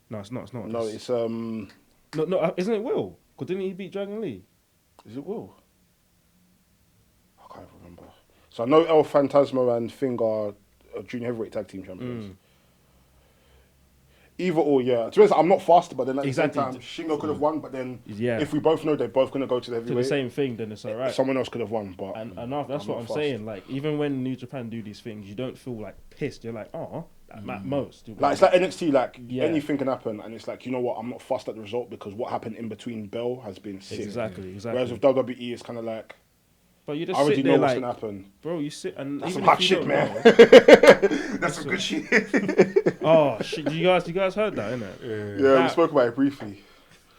No, it's not. No, it's No, isn't it Will? Because didn't he beat Dragon Lee? Is it Will? I can't remember. So I know El Fantasma and Thing are junior heavyweight tag team champions. Either or, yeah. To be honest, I'm not faster, but then at Exactly. the same time, Shingo could have won. But then, Yeah. if we both know they're both going to go to the To the heavyweight, same thing, then it's alright. someone else could have won. But And that's what I'm saying. Like, even when New Japan do these things, you don't feel like pissed. You're like, oh, at most. Like it's like NXT, like Yeah. anything can happen, and it's like, you know what, I'm not fussed at the result because what happened in between Bell has been sick. Exactly. Whereas with WWE, it's kind of like But you I just already sit know there what's like, gonna happen. bro, you sit and That's even some if hot you shit, don't man. know- That's some good shit. Oh shit! You guys heard that, innit? Yeah, we spoke about it briefly.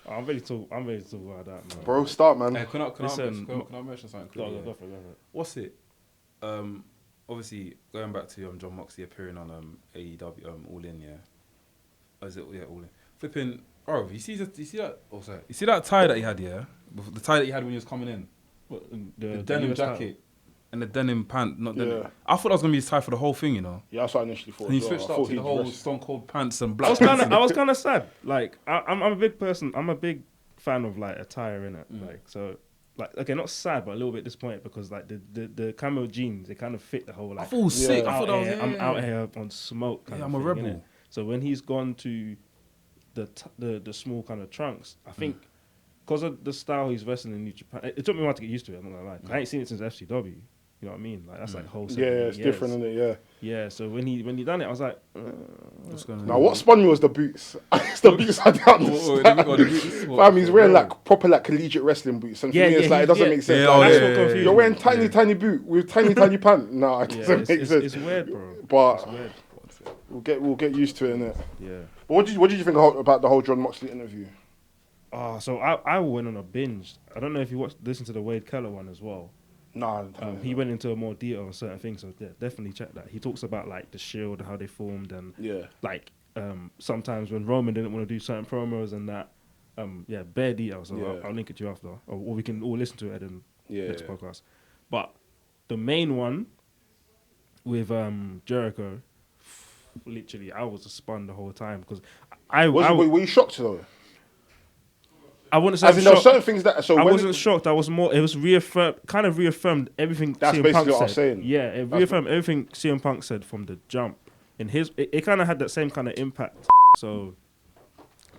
I'm ready to talk about that, man. Bro, start, man. Can I Listen, mention something Go quickly? for it. What's it? Obviously, going back to John Moxley appearing on AEW All In, yeah. Oh, is it All In? Flipping, bro, you see that? Oh, sorry. You see that tie that he had, yeah? The tie that he had when he was coming in, What, the denim US jacket title? and the denim pant. Not denim. Yeah. I thought that was gonna be his tie for the whole thing, you know. Yeah, that's what I initially thought. And he as well. switched I up thought to the he'd whole rest. Stone Cold pants and I black. was kind of sad. Like I'm a big person. I'm a big fan of like attire in it. Like so, like okay, not sad, but a little bit disappointed because like the camo jeans they kind of fit the whole I like. thought it was sick. I out thought that was here, I'm out here on smoke. Kind Yeah, of I'm a thing, rebel. innit? So when he's gone to the small kind of trunks, I think because of the style he's wrestling in New Japan, it took me a while to get used to it. I'm not gonna lie. I ain't seen it since FCW. You know what I mean? Like that's like whole. Yeah, 7 it's years. different, isn't it? Yeah. Yeah. So when he done it, I was like, What's going on? Now, what spun me was the boots. It's the boots I don't understand. Fam, he's wearing like proper like collegiate wrestling boots, and for Yeah, me, it's yeah, like it doesn't yeah. make sense. Yeah, Like, oh, that's yeah, what confused you're me. wearing tiny boot with tiny pant. No, it Yeah, doesn't make sense. it's weird, bro. But It's weird. we'll get used to it, innit? Yeah. But what did you think about the whole John Moxley interview? Oh, so I went on a binge. I don't know if you listened to the Wade Keller one as well. Nah, He went into more detail on certain things, so yeah, definitely check that. He talks about like the Shield and how they formed, and yeah, like sometimes when Roman didn't want to do certain promos and that. Bare details. So Yeah. I'll link it to you after, or we can all listen to it in yeah, next yeah. podcast. But the main one with Jericho, literally, I was spun the whole time because Were you shocked though? I wouldn't say As I'm in, there were shocked. certain things that I wasn't shocked. I was more. It was reaffirmed everything. That's CM basically Punk what said. I'm saying. Yeah, it reaffirmed everything CM Punk said from the jump. In his, it kind of had that same kind of impact. So,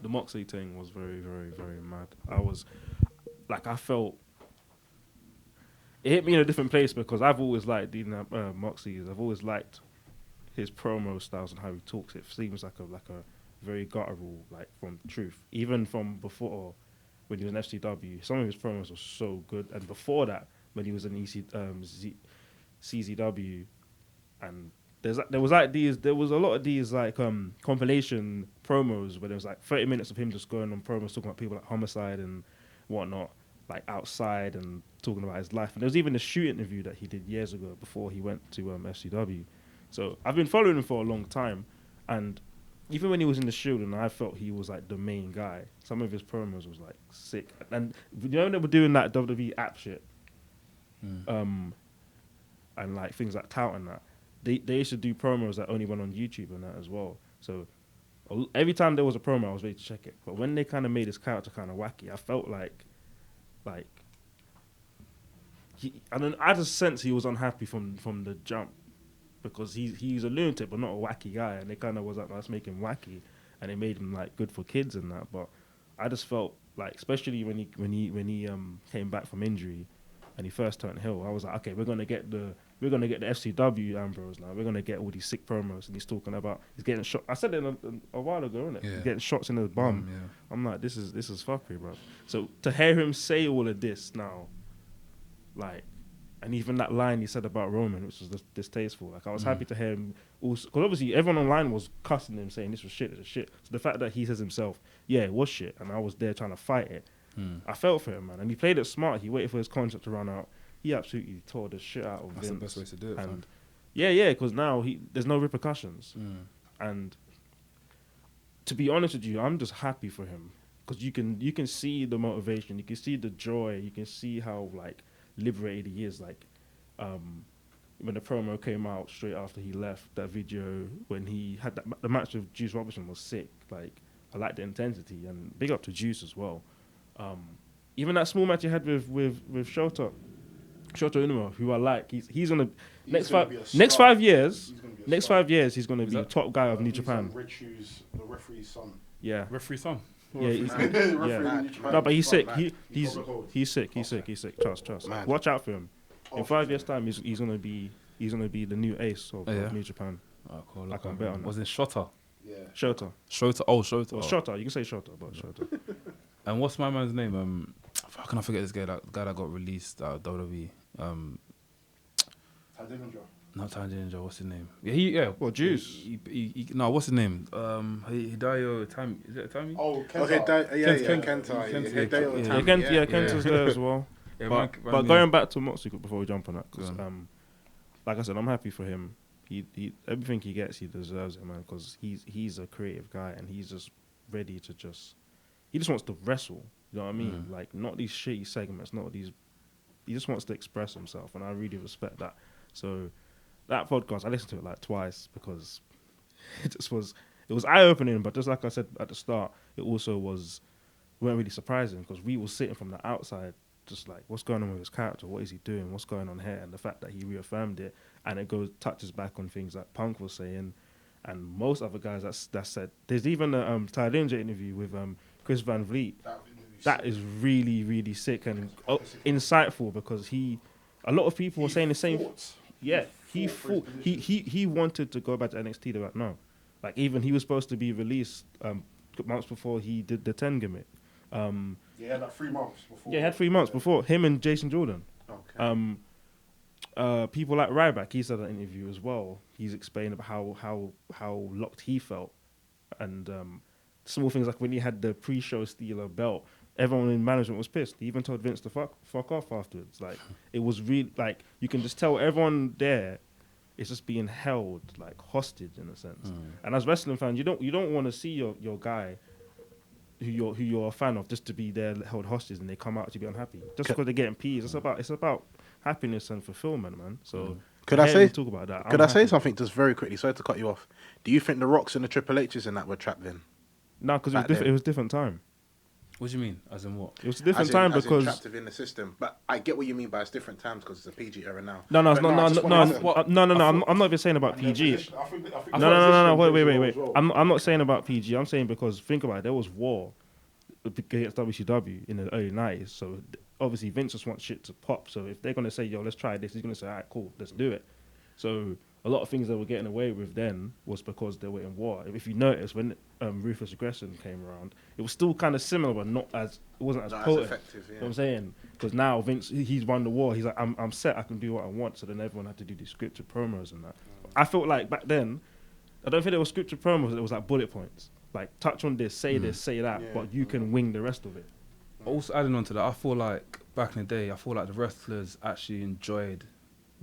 the Moxley thing was very, very, very mad. I felt it hit me in a different place because I've always liked Moxley. I've always liked his promo styles and how he talks. It seems like a very guttural, like from truth. Even from before, when he was in FCW, some of his promos were so good. And before that, when he was in CZW, and there was a lot of these like compilation promos where there was like 30 minutes of him just going on promos talking about people like Homicide and whatnot, like outside and talking about his life. And there was even a shoot interview that he did years ago before he went to FCW. So I've been following him for a long time, and even when he was in the Shield, and I felt he was like the main guy. Some of his promos was like sick, and you know they were doing that WWE app shit, and like things like Tout and that. They used to do promos that only went on YouTube and that as well. So every time there was a promo, I was ready to check it. But when they kind of made his character kind of wacky, I felt like I just sense he was unhappy from the jump. Because he's a lunatic, but not a wacky guy, and they kind of was like, let's make him wacky, and they made him like good for kids and that. But I just felt like, especially when he came back from injury, and he first turned heel, I was like, okay, we're gonna get the FCW Ambrose now. We're gonna get all these sick promos, and he's talking about he's getting shot. I said it a while ago, innit? Yeah. He's getting shots in his bum. Yeah. I'm like, this is fuckery, bro. So to hear him say all of this now, like, and even that line he said about Roman, which was distasteful. Like, I was happy to hear him also, because obviously everyone online was cussing him, saying this was shit, So the fact that he says himself, yeah, it was shit, and I was there trying to fight it, I felt for him, man. And he played it smart. He waited for his contract to run out. He absolutely tore the shit out of Vince. That's the best way to do it, And fam. yeah, because now there's no repercussions. And to be honest with you, I'm just happy for him, because you can see the motivation, you can see the joy, you can see how like liberated he is. Like when the promo came out straight after he left, that video when he had the match with Juice Robinson was sick. Like, I liked the intensity, and big up to Juice as well. Even that small match he had with Shota Uno, who I like, he's on the next 5 years. Next 5 years, he's gonna be the top guy of New Japan. Rich Hughes, the referee's son. Yeah. Referee son. Yeah, he's, Referee yeah. in New Japan. No, but he's sick. Like, He's sick. Trust. Mad. Watch out for him. In Oh, 5 years' time, he's gonna be the new ace of New Japan. Oh, cool. I can bet on that. Was it Shota? Yeah. Shota. Shota. Oh, Shota. Or Oh. Shota. You can say Shota, but Shota. And what's my man's name? How can I forget this guy? That guy that got released out of WWE. Ty Dillinger. Not Ty Dillinger. What's his name? Yeah. Well, Juice. No, what's his name? Hideo Tammy. Is it Tammy? Oh, Kenta. Okay, Kenta. Kenta's there as well. Yeah, But going back to Moxley before we jump on that, because like I said, I'm happy for him. He everything he gets, he deserves it, man. Because he's a creative guy, and he's just ready to he just wants to wrestle. You know what I mean? Like, not these shitty segments, not these. He just wants to express himself, and I really respect that. So that podcast, I listened to it like twice, because it was eye opening. But just like I said at the start, it also weren't really surprising, because we were sitting from the outside, just like, what's going on with his character? What is he doing? What's going on here? And the fact that he reaffirmed it, and it touches back on things that Punk was saying, and most other guys that said. There's even a Ty Dillinger interview with Chris Van Vliet. That is really, really sick and insightful, because a lot of people were saying the same. Yeah, he fought. He wanted to go back to NXT. They're like, no. Like, even he was supposed to be released months before he did the 10 gimmick. Yeah, he had like 3 months before. Yeah, he had 3 months before. Him and Jason Jordan. Okay. People like Ryback, he said in an interview as well. He's explained about how locked he felt, and small things like when he had the pre-show Steeler belt, everyone in management was pissed. He even told Vince to fuck off afterwards. Like, it was really, like, you can just tell everyone there is just being held like hostage in a sense. And as wrestling fans, you don't want to see your guy who you're a fan of just to be there held hostage, and they come out to be unhappy just because they're getting peas. It's about happiness and fulfillment, man. So Could I say talk about that? Could I say something just very quickly? Sorry to cut you off. Do you think the Rocks and the Triple H's in that were trapped in? No, because Back then. it was different time. What do you mean? As in what? It was a different As in- time as in because trapped within the system. But I get what you mean by it's different times, because it's a PG era now. no. But I just wanted to- I'm not even saying about PG. I think No. Wait. I'm not saying about PG. I'm saying because think about it. There was war against WCW in the early 90s. So obviously Vince just wants shit to pop. So if they're gonna say, yo, let's try this, he's gonna say, all right, cool, let's do it. So a lot of things they were getting away with then was because they were in war. If you notice, when Ruthless Aggression came around, it was still kind of similar, but it wasn't as Not as potent. effective, You know what I'm saying? Because now Vince, he's won the war. He's like, I'm set. I can do what I want. So then everyone had to do these scripted promos and that. I felt like back then, I don't think there was scripted promos. It was like bullet points. Like, touch on this, say that, but you can wing the rest of it. Also adding on to that, I feel like back in the day, the wrestlers actually enjoyed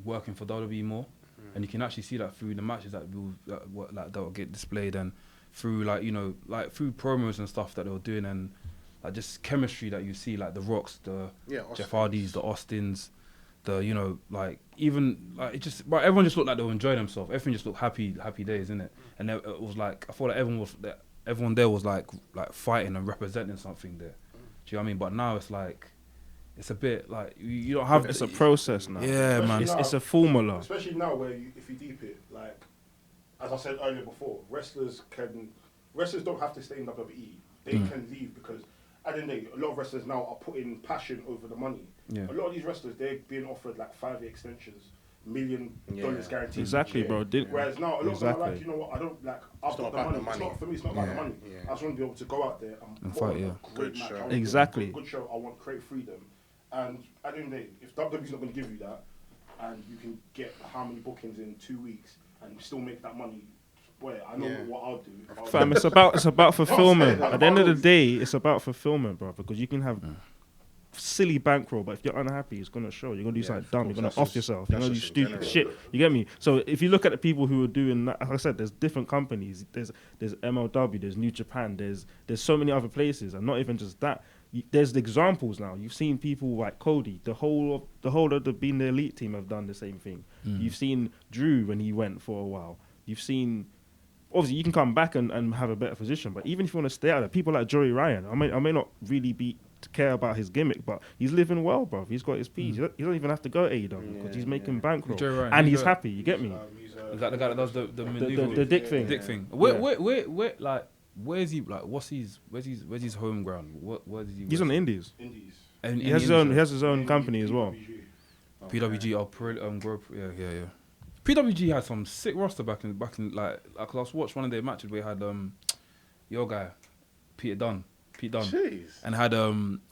working for WWE more, and you can actually see that through the matches that will get displayed, and through through promos and stuff that they were doing, and like just chemistry that you see, like the Rocks, the Jeff Hardys, the Austins, everyone just looked like they were enjoying themselves. Everything just looked happy days, innit? And it was like, I thought like everyone there was like fighting and representing something there. Do you know what I mean? But now it's like, it's a bit like you don't have. It's a process now. Yeah, man. It's a formula. Especially now, where if you deep it, like as I said earlier before, wrestlers don't have to stay in WWE. They can leave, because at the end of the day, a lot of wrestlers now are putting passion over the money. Yeah. A lot of these wrestlers, they're being offered like 5-year extensions, $1 million guaranteed. Exactly, each bro. year. Whereas now, a lot of them are like, Exactly. you know what, I don't like, I've It's got not the about money. the It's money. not for me, it's not about the money. Yeah. I just want to be able to go out there and put fight, on yeah. a great Good match. show. I want to Exactly. do a good show. I want creative freedom. And at the end of the day, if WWE's not going to give you that, and you can get how many bookings in 2 weeks and still make that money, boy, I know what I'll do. If I was- Fam, it's about fulfillment. saying, At the end of the day, it's about fulfillment, bro. Because you can have silly bankroll, but if you're unhappy, it's gonna show. You're gonna do something dumb. You're gonna off yourself. You're gonna do stupid shit. You get me? So if you look at the people who are doing that, like I said, there's different companies. There's MLW. There's New Japan. There's so many other places, and not even just that. There's the examples now. You've seen people like Cody. The whole of the Being the Elite team have done the same thing. You've seen Drew when he went for a while. You've seen. Obviously, you can come back and have a better position, but even if you want to stay out there, people like Joey Ryan, I may not really care about his gimmick, but he's living well, bro. He's got his piece. He don't even have to go AEW because he's making bankroll, Joey Ryan, and who's he's that? happy. You get me? Is that the guy that does the maneuver? The dick thing. Dick thing. Where, like, where's he? Like, where's his home ground? Where does he? He's on the Indies. Indies. And He has his own company as well. PWG. Growth. Yeah. PWG had some sick roster back in like 'cause I watched one of their matches where he had your guy Pete Dunne, Jeez. and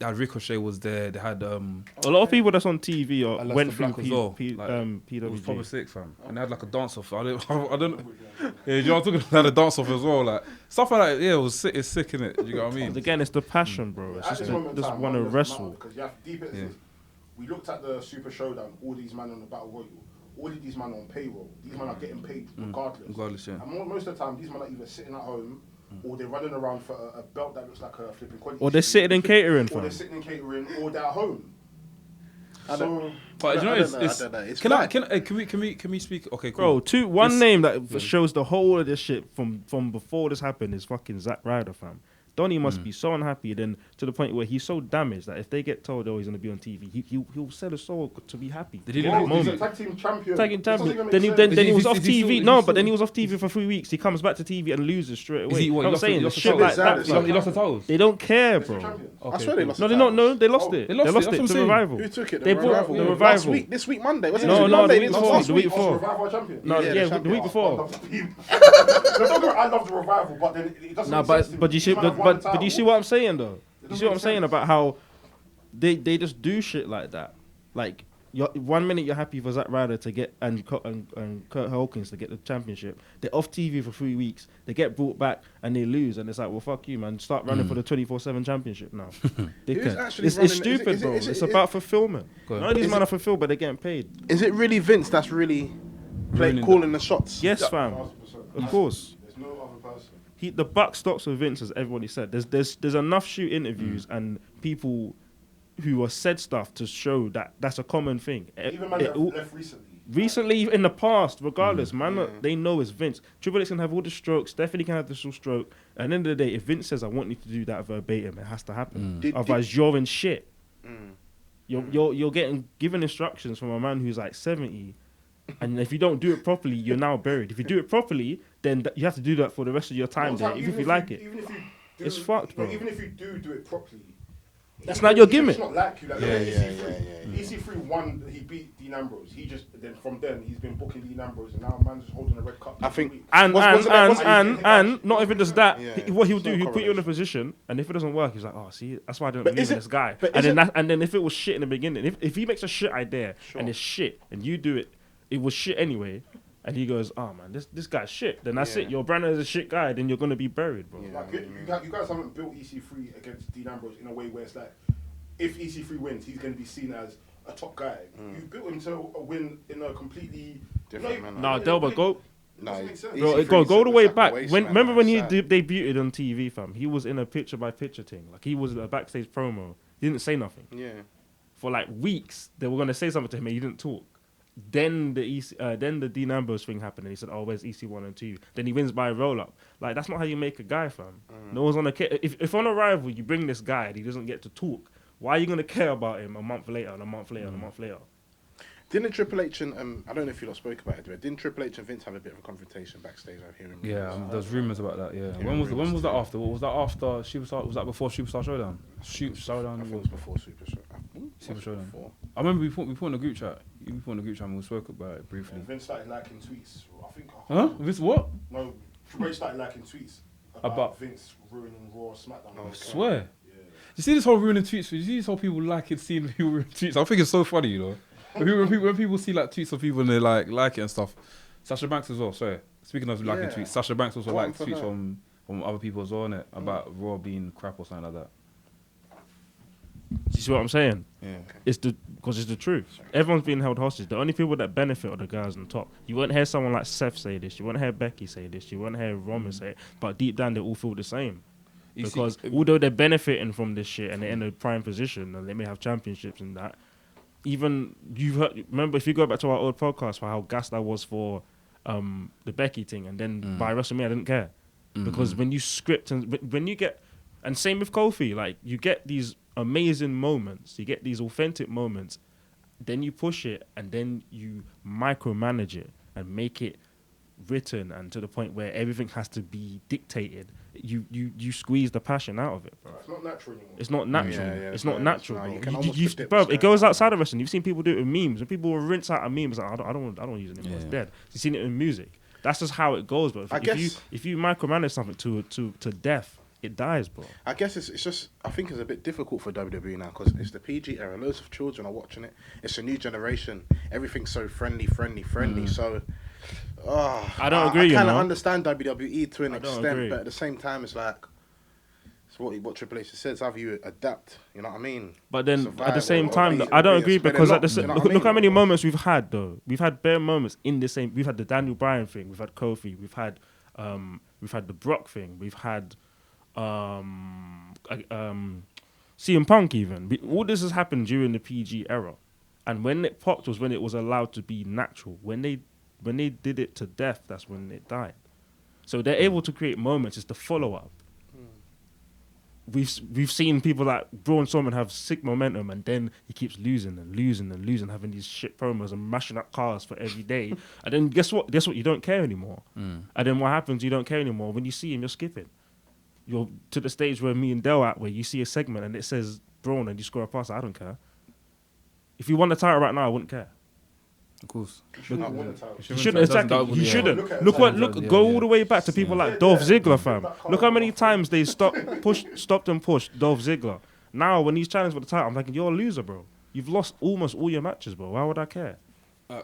they had Ricochet was there. They had A lot of people that's on TV or Aleister went through Black as well. Like, it was proper PWG. sick, fam. And they had like a dance off. I don't. Yeah, you know what I'm talking about? They had a dance off as well, like stuff like that. Yeah, it was sick. It's sick, innit? You know what I mean? Again, it's the passion, bro. It's At just this moment in just time, want to man, wrestle. Because you have deep it is, we looked at the Super Showdown, all these men on the Battle Royal, all of these men on payroll. These men are getting paid regardless. Regardless, yeah. And most of the time, these men are either sitting at home or they're running around for a belt that looks like a flipping quality. Or they're sitting in catering, Or they're fam. sitting in catering, or they're at home. So, But you know, I it's, don't know. It's can I fine. can we speak? Okay, cool. Bro, one name that shows the whole of this shit from before this happened is fucking Zack Ryder, fam. Donnie must be so unhappy, then to the point where he's so damaged that if they get told, oh, he's gonna be on TV, he'll sell his soul to be happy. Did he Bro, leave he's it? a tag team champion. Tag team This doesn't champion. even make Then sense. he was Is off he still- TV. is No, he but then still- he was off TV for 3 weeks. He comes back to TV and loses straight away. Is he what? I'm saying He the lost shit the like titles? that. He lost the titles. They don't care, They're bro. champions. I swear they lost No, the they not. No, titles. they lost Oh, it. they They lost it, lost that's it what to I'm saying. Revival. Who took it? They The brought Revival. the Last Revival. week, this week Monday. Was it No, this week no, Monday? the week It was before. last The week week. before. Revival are champion. No, Yeah, yeah, the the champion. week before. I love the Revival, but then it doesn't No, make sense to but me. you see, These men have won the but you see title. what I'm saying though. You doesn't see what I'm make saying sense. about how they just do shit like that. Like one minute you're happy for Zack Ryder to get and Kurt Hawkins to get the championship. They're off TV for 3 weeks. They get brought back and they lose, and it's like, well, fuck you, man. Start running for the 24/7 championship now. Who's actually It's running- stupid, is it- bro. is it- It's is- about fulfillment. Go on. None of these Is men it- are fulfilled, but they're getting paid. Is it really Vince that's really Ruining calling the shots? Yes, fam. 1,000%. Of course. There's no other person. The buck stops with Vince, as everybody said. There's enough shoot interviews and people who have said stuff to show that that's a common thing. Even man that left recently. Recently, in the past, regardless, man, they know it's Vince. Triple H can have all the strokes. Stephanie can have the stroke. At the end of the day, if Vince says, "I want you to do that verbatim," it has to happen. Otherwise, you're in shit. You're getting given instructions from a man who's like 70, and if you don't do it properly, you're now buried. If you do it properly, then you have to do that for the rest of your time there, even if you like it. Even if you do, It's fucked, bro. Even if you do it properly. That's not your even if gimmick. It's not like you. Like, Yeah, EC3. EC3 won. He beat Dean Ambrose. Then from then he's been booking Dean Ambrose, and now man's just holding a red cup. I think- every week. And not even just that. Yeah. What he'll do, There's no he'll put you in a correlation. position, and if it doesn't work, he's like, "Oh, see, that's why I don't But believe is in it- this guy." but And is then if it was shit in the beginning, if he makes a shit idea and it's shit, and you do it, it was shit anyway, and he goes, "Oh man, this guy's shit." Then that's Yeah. it. Your brand is a shit guy. Then you're gonna be buried, bro. Like, you guys haven't built EC3 against Dean Ambrose in a way where it's like, if EC3 wins, he's going to be seen as a top guy. You built him to win in a completely Different manner. Nah, Delbert, go. No, Doesn't make sense. Bro, EC3 go the looks way like a back. waste When man, remember when he sad. debuted on TV, fam? He was in a picture-by-picture thing. Like he was a backstage promo. He didn't say nothing Yeah. for like weeks. They were gonna say something to him, and he didn't talk. Then the Dean Ambrose thing happened, and he said, "Oh, where's EC1 and 2?" Then he wins by a roll-up. Like that's not how you make a guy, fam. No one's gonna care. If on Arrival you bring this guy and he doesn't get to talk, why are you gonna care about him a month later and a month later and a month later? Didn't Triple H and I don't know if you lot spoke about it, but didn't Triple H and Vince have a bit of a confrontation backstage? I hear him. Yeah, there's rumors about that. Yeah. Yeah, When was rumours that too. after? What was that after Superstar? Was that before Superstar Showdown? Showdown. I think it was before Super Show. Super Showdown. Before. I remember we put in the group chat. You put in the group chat and we spoke about it briefly. Vince started liking tweets. I think. Huh? This what? No, Triple H started liking tweets About- Vince ruining Raw, SmackDown. Oh, I swear. You see this whole ruining tweets? You see this whole people like it, seeing people ruin tweets? I think it's so funny, you know. When people see like tweets of people and they like it and stuff. Sasha Banks as well. Sorry. Speaking of liking Yeah. tweets, Sasha Banks also One liked for tweets her. from other people as well, innit? About Raw being crap or something like that. Do you see what I'm saying? Yeah. Because it's the truth. Everyone's being held hostage. The only people that benefit are the guys on top. You won't hear someone like Seth say this. You won't hear Becky say this. You won't hear Roman say it. But deep down, they all feel the same. You see- Because although they're benefiting from this shit and they're in a prime position and they may have championships and that, even you've heard, remember if you go back to our old podcast for how gassed I was for the Becky thing, and then by WrestleMania I didn't care because when you script and when you get, and same with Kofi, like you get these amazing moments, you get these authentic moments, then you push it and then you micromanage it and make it written and to the point where everything has to be dictated. You squeeze the passion out of it, bro. It's not natural anymore. It's not natural. Yeah, It's yeah, not yeah. natural, No, bro. you can You- almost you- predict bro, what's it going goes on. outside of wrestling. You've seen people do it with memes, and people will rinse out a meme. It's like, I don't want to use it anymore. It's Yeah. dead. You've seen it in music. That's just how it goes, bro. I guess- If you micromanage something to death, it dies, bro. I guess it's just, I think it's a bit difficult for WWE now because it's the PG era. Loads of children are watching it. It's a new generation. Everything's so friendly. So, I don't agree, you I kind of know. understand WWE to an I don't extent, agree. but at the same time, it's like, it's what Triple H says, have you adapt, you know what I mean? But then Survive at the same or time, be- I don't be agree spin it because up, at the you know look, what I look how mean? many moments we've had though. We've had bare moments in the same. We've had the Daniel Bryan thing. We've had Kofi. We've had the Brock thing. We've had CM Punk even. All this has happened during the PG era, and when it popped was when it was allowed to be natural. When they did it to death, that's when it died. So they're able to create moments. It's the follow up. We've seen people like Braun Strowman have sick momentum, and then he keeps losing, having these shit promos and mashing up cars for every day. And then guess what? You don't care anymore. And then what happens? You don't care anymore. When you see him, you're skipping. You're to the stage where me and Del at, where you see a segment and it says Braun and you score a pass. I don't care. If you won the title right now, I wouldn't care. Of course. You shouldn't win the title. You shouldn't, exactly. You shouldn't. Look at Look the what. title. Look. Yeah, Go yeah. all the way back to people like Dolph Ziggler, fam. Look how many times they stopped and pushed Dolph Ziggler. Now, when he's challenged for the title, I'm thinking, you're a loser, bro. You've lost almost all your matches, bro. Why would I care?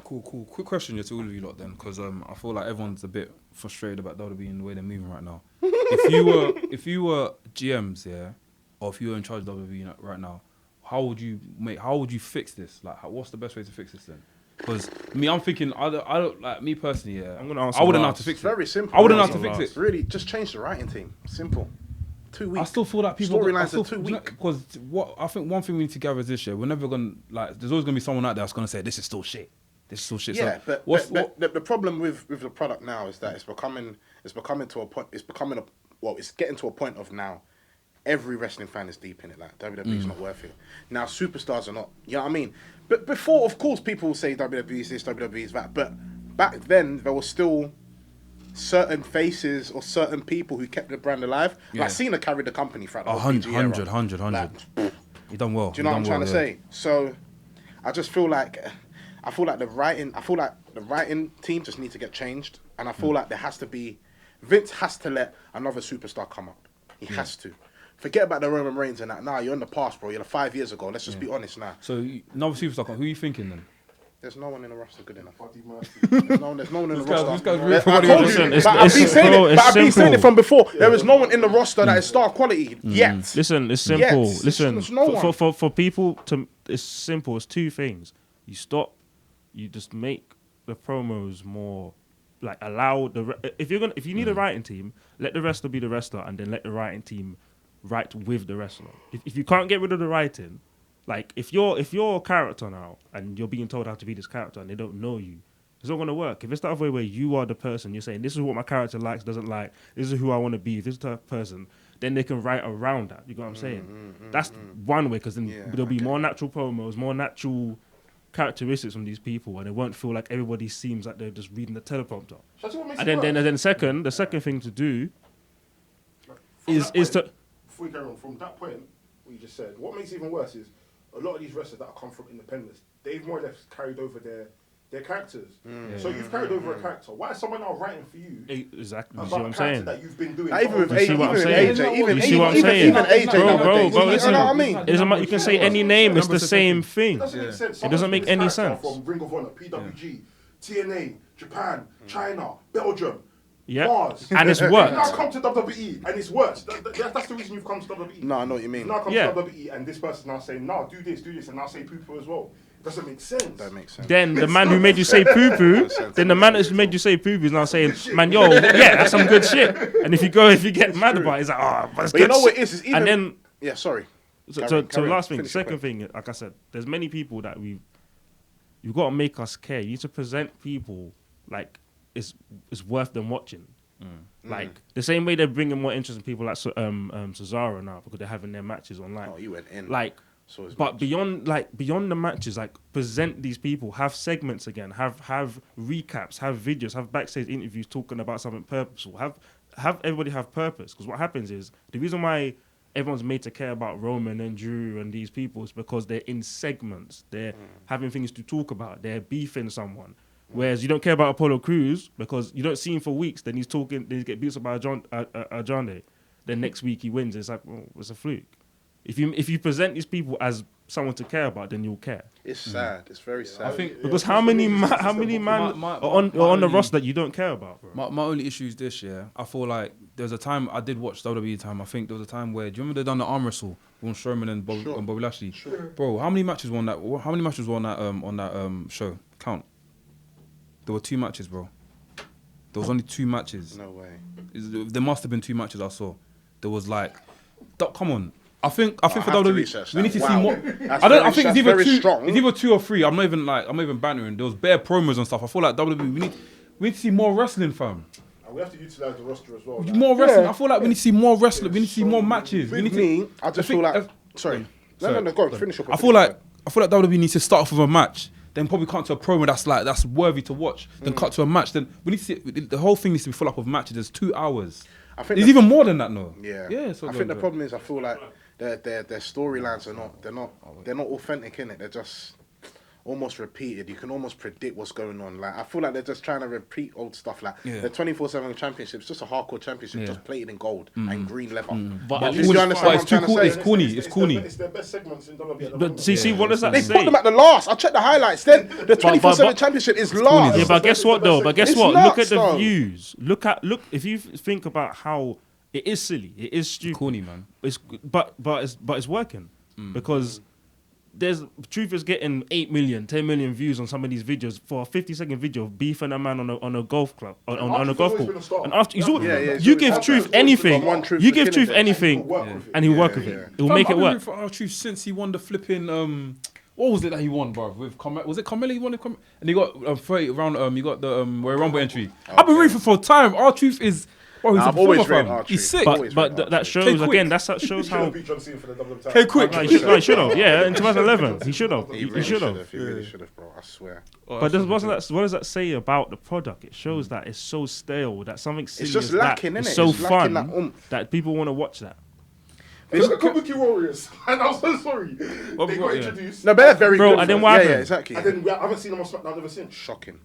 Cool. Quick question to all of you lot then, because I feel like everyone's a bit frustrated about WWE and the way they're moving right now. if you were GMs, yeah, or if you were in charge of WWE right now, how would you fix this? Like, what's the best way to fix this then? Because me, I'm thinking, I don't like me personally. Yeah, I'm gonna answer I wouldn't know how last. to fix It's it. very simple. I wouldn't know how Answer to fix last. it. Really, just change the writing team. Simple. 2 weeks. I still feel like people Storylines are too weak. because what I think one thing we need to gather is this year. We're never gonna there's always gonna be someone out there that's gonna say this is still shit. This is still shit. Yeah, So but the problem with the product now is that it's becoming to a point. It's getting to a point of now. Every wrestling fan is deep in it. Like WWE's not worth it. Now superstars are not. You know what I mean? But before, of course, people will say WWE is this, WWE is that. But back then, there was still certain faces or certain people who kept the brand alive. Yeah. Like Cena carried the company throughout the whole PG era. 100. Like, You done well. do you know what I'm trying to say? So, I just feel like the writing team just need to get changed, and I feel like there has to be. Vince has to let another superstar come up. He has to. Forget about the Roman Reigns and that. Nah, you're in the past, bro. You're like 5 years ago. Let's just be honest now. So another superstar. Who are you thinking then? There's no one in the roster good enough. Buddy Murphy. There's no one in the roster. this guy's I really told funny. you, Listen, but it's- I've been it's saying simple, it. it's But I've been saying simple. it from before. There is no one in the roster that is star quality yet. Listen, it's simple. Yes, Listen, there's no one. for people to, it's simple. It's two things. You just make the promos more like allow if you need a writing team, let the wrestler be the wrestler, and then let the writing team write with the wrestler. If you can't get rid of the writing, like if you're a character now and you're being told how to be this character and they don't know you, it's not gonna work. If it's the other way where you are the person, you're saying this is what my character likes, doesn't like, this is who I want to be, this is the type of person, then they can write around that. You get what I'm saying? That's one way, because then Yeah, there'll be okay. more natural promos, more natural characteristics from these people, and it won't feel like everybody seems like they're just reading the teleprompter. Shall I tell you what makes And it then worse? the second thing to do From is that to point, before we carry on, from that point, what you just said, what makes it even worse is a lot of these wrestlers that come from independence, they've more or less carried over their characters. So you've carried over a character. Why is someone now writing for you exactly. You about see what I'm a character saying? that you've been doing? Even with You see what I'm saying? AJ, You see what I'm saying? even AJ Bro, nowadays. listen. You know what I mean? It doesn't matter, you can say any name. It's the same thing. It doesn't make sense. It doesn't make any Someone's sense. From Ring of Honor, PWG, TNA, Japan, China, Belgium, Yeah, Mars. and it's You've worked. now come to WWE and it's worked. That's the reason you've come to WWE. No, I know what you mean. You've now come Yeah. to WWE and this person's now saying, no, do this, and now say poo-poo as well. Doesn't make sense. That makes sense. Then the man who made you say poo poo, then the man who made you say poo poo is now saying, man, yo, yeah, that's some good shit. And if you get mad about it, it's like, oh, that's But you good know what shit. it is? It's even, And then, yeah, sorry. so Carry on. last thing, Finish your second thing, like I said, there's many people that you've got to make us care. You need to present people like it's worth them watching. Like the same way they're bringing more interesting people like Cesaro now because they're having their matches online. Oh, you went in. Like, So it's but beyond the matches, like present these people, have segments again, have recaps, have videos, have backstage interviews talking about something purposeful. Have everybody have purpose, because what happens is the reason why everyone's made to care about Roman and Drew and these people is because they're in segments, they're having things to talk about, they're beefing someone. Whereas you don't care about Apollo Crews because you don't see him for weeks. Then he's talking, then he get beat up by Ajande. Then next week he wins. It's like, well, it's a fluke. If you present these people as someone to care about, then you'll care. It's sad. It's very sad. I think Because how many man My are on the only- roster that you don't care about, bro? My only issue is this, yeah. I feel like there's a time I did watch WWE time. I think there was a time where, do you remember they done the arm wrestle with Strowman and Bobby Lashley? Sure. Bro, how many matches won that? How many matches won that on that show? Count. There were 2 matches, bro. There was only 2 matches. No way. There must have been 2 matches I saw. There was like, come on. I think for have to WWE research we need to that. see Wow. more. That's I very- think it's that's either very 2. strong. It's either 2 or 3. I'm not even bantering. There was bare promos and stuff. I feel like WWE we need to see more wrestling, fam. And we have to utilize the roster as well. Like, More wrestling. I feel like we need to see more wrestling. We need to see more matches. We With need to. me, I just feel like... Sorry. No, go on. Finish your point. I feel like WWE needs to start off with a match, then probably cut to a promo that's worthy to watch, then cut to a match. Then we need to see the whole thing needs to be full up of matches. There's 2 hours. I think There's even more than that, no. Yeah. Yeah. So I think the problem is I feel like their storylines are not authentic in it. They're just almost repeated. You can almost predict what's going on. Like I feel like they're just trying to repeat old stuff. Like the 24/7 championship is just a hardcore championship, just plated in gold and green leather. But Do at you least- understand but what it's I'm too trying to cool. say? It's corny. It's corny. It's their best segments in WWE at the But moment. see, what does that They say? put them at the last. I checked the highlights. Then the 24/7 championship is last. Yeah, but guess what though? But guess It's what? nuts, Look at the though. views. Look if you think about how it is silly, it is stupid. corny, man. But it's working because Truth is getting 8 million, 10 million views on some of these videos for a 50-second video of beefing a man on a golf club on a golf always been a course. star. And after he's he's you always give been Truth a star. anything, One Truth you for give killing Truth it. anything, Work with it. and he'll work with yeah. it. He'll make it work. For our Truth since he won the flipping what was it that he won, bro? With was it Carmella? He won it, and he got 30 round. You got the Royal Rumble entry. I've been rooting for time. Our Truth is. Bro, he's I've a always performer, rated fam. R-Truth. He's sick. Always But rated that R-Truth. shows Quick. again. That He shows should how have beat John Cena for the double time. Hey, quick. No, he should have. Yeah, in 2011, he should have. He He really should should have. have. He really should have, bro. I swear. But what does that say about the product? It shows that it's so stale that something silly just as lacking, that innit? is so It's lacking fun that oomph. that people want to watch that. Look at Kabuki Warriors. And I'm so sorry. They got yeah. introduced. No, but they're very Bro, good. and then for- what yeah, happened? yeah, exactly. And then I haven't seen them on SmackDown ever since. Shocking.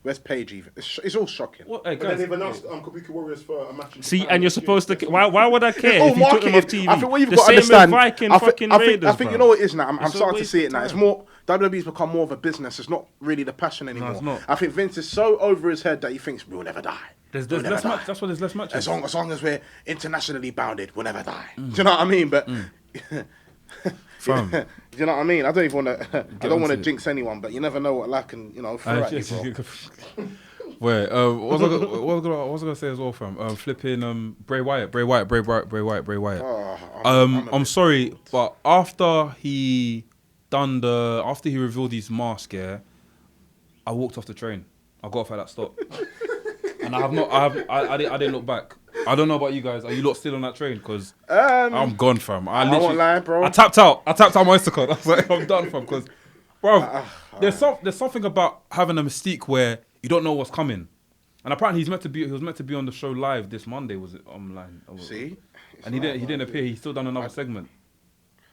Where's Paige even? It's all shocking. What? Hey, But then guys. they've announced Kabuki Warriors for a match. In See, Japan and you're next year. supposed to. Why would I care all if you took them off marketing. TV? I think what you've The got to same with understand. Viking I think, fucking I think, Raiders, I think you bro. know what it is now. I'm It's a starting to waste see it of now. It's time. more WWE's become more of a business. It's not really the passion anymore. it's not. I think Vince is so over his head that he thinks we'll never die. There's We'll never less die. match. That's why there's less matches. As long as we're internationally bounded, we'll never die. Do you know what I mean? But Fam. do you know what I mean? I don't even want to. I don't want to onto it. jinx anyone, but you never know what luck can throw at you, bro. Wait, what was I gonna say as well, fam? Flipping Bray Wyatt. Oh, I'm sorry, but after he revealed his mask, yeah, I walked off the train. I got off at that stop, and I didn't look back. I don't know about you guys. Are you lot still on that train? Because I'm gone, fam. I won't lie, bro. I tapped out my Instacart. I was like, I'm done, fam. Because, bro. There's something about having a mystique where you don't know what's coming. And apparently he was meant to be on the show live this Monday. Was it online? See, And he didn't appear. He's still done another segment.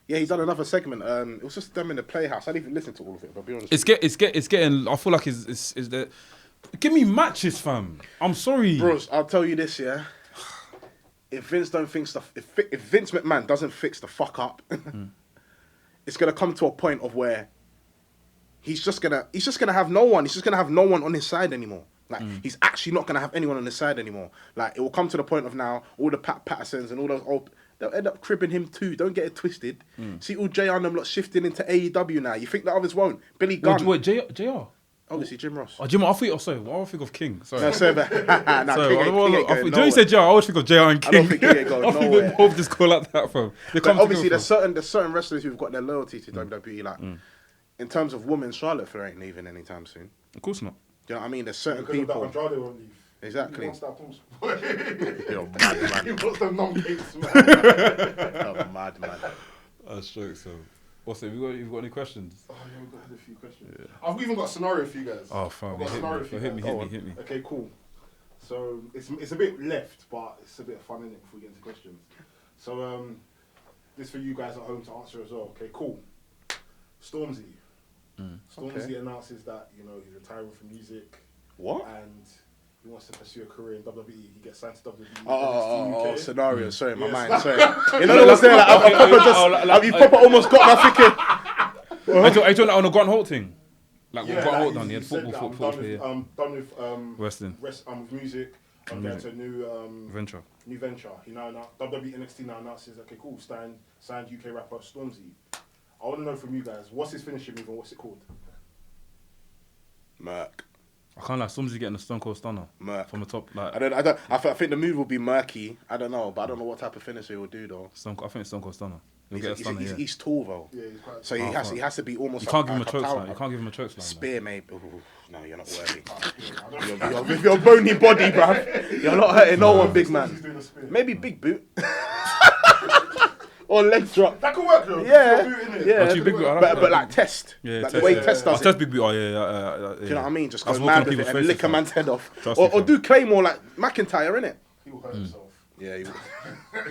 yeah, he's done another segment. It was just them in the Playhouse. I didn't even listen to all of it. But I'll be honest. It's getting. I feel like it's the. Give me matches, fam. I'm sorry, Bros, I'll tell you this, yeah. If Vince if Vince McMahon doesn't fix the fuck up, it's gonna come to a point of where he's just gonna have no one. He's just gonna have no one on his side anymore. Like he's actually not gonna have anyone on his side anymore. Like it will come to the point of now all the Pat Pattersons and all those old. They'll end up cribbing him too. Don't get it twisted. See all JR and them lot shifting into AEW now. You think the others won't? Billy Gunn. Wait, JR. Obviously, Jim Ross. Oh, Jim, I thought. Oh, sorry. Why do I think of King? Sorry. No, sorry, but Don't you say JR? I always think of JR and King. I don't think King ain't going I think nowhere. they both just call like that, fam. But obviously, there's certain wrestlers who've got their loyalty to WWE. Like in terms of women, Charlotte Flair ain't leaving anytime soon. Of course not. You know what I mean? There's certain Because people. of that Andrade won't leave. Exactly. He wants that pump. You're mad, man. He wants them non-gates, man. You're mad, man. That's true. So, what's it? You've got any questions? Oh, yeah, we've got a few questions. Yeah. I've even got a scenario for you guys. Oh, fam. I've got a scenario for you guys. Hit me. Okay, cool. So it's a bit left, but it's a bit of fun in it before we get into questions. So this for you guys at home to answer as well. Okay, cool. Stormzy. Stormzy announces that he's retiring from music. What? And he wants to pursue a career in WWE. He gets signed to WWE. Oh, scenario. Sorry, my Yes. mind. Sorry. You know what was there? Like, you proper almost got my thinking. Are you talking on a Grant Holt thing? Like what Grant Holt he done? He had said football. I'm done with Wrestling. with music. I'm going to a new Venture. New venture. WWE NXT now announces, okay, cool, signed UK rapper Stormzy. I want to know from you guys, what's his finishing move and what's it called? Merc. I can't lie. Stormzy's getting a Stone Cold Stunner. Merc. From the top. Like I think the move will be murky. I don't know, but I don't know what type of finisher he will do though. I think it's Stone Cold Stunner. He'll get a stunner. He's tall though. Yeah, he's quite. So he has to be almost. You can't give him a like choke tower. slam. You can't give him a choke slam. Spear, mate. Ooh, no, you're not worthy. With your bony body, bruv. You're not hurting no one, big man. Maybe big boot. Or leg drop. That could work though. Yeah. Big boot, But like test. Yeah, like the way test does it. Test big boot. Oh yeah. Do you know what I mean? Just That's go walking mad with people's it and faces, lick a fam. man's head off. Trust me, Or fam. do Claymore like McIntyre, innit? He will hurt himself. Yeah, he will.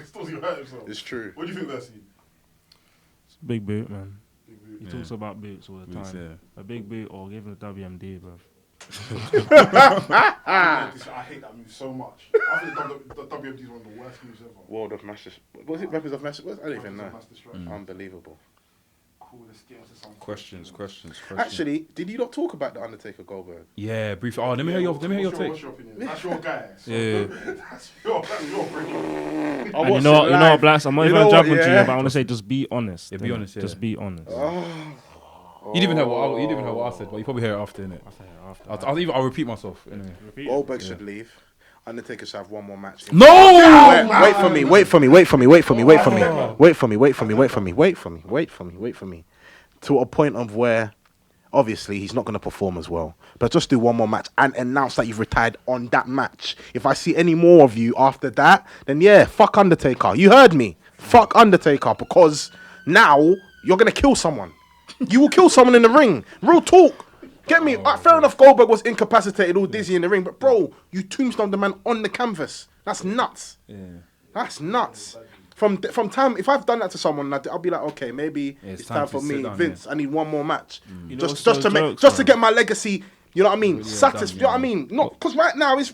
Still, he will hurt himself. It's true. What do you think, Versi? It's a big boot, man. Big boot. He talks about boots all the time. Yeah. A big boot or give him a WMD, bro. I hate that move so much. I think the WMD is one of the worst moves ever. World of Master. Was it Weapons of Master? I don't even know. Master Destruction. Unbelievable. Cool, let's get into some Questions. Actually, did you not talk about the Undertaker Goldberg? Yeah, briefly. Oh, let me hear your What's take. your opinion? That's your guy. So Yeah. that's your breaking. And you know what, Blacks, I'm not even jumping to you, but I want to say just be honest. Yeah, be honest, yeah. Just be honest. You didn't even hear what I said, but you probably hear it after, innit? I'll repeat myself anyway. Goldberg should leave. Undertaker should have one more match. No! Wait for me. To a point of where, obviously, he's not going to perform as well. But just do one more match and announce that you've retired on that match. If I see any more of you after that, then yeah, fuck Undertaker. You heard me. Fuck Undertaker, because now you're going to kill someone. You will kill someone in the ring. Real talk. Get me? Fair enough, Goldberg was incapacitated, all dizzy in the ring, but bro, you tombstone the man on the canvas. That's nuts. Yeah. That's nuts. From time, if I've done that to someone, I'll be like, okay, maybe it's time for me, down, Vince. I need one more match, You know, just so to make, jokes, just to man. get my legacy. You know what I mean? Really Satisfied. You know what I mean? Not because right now it's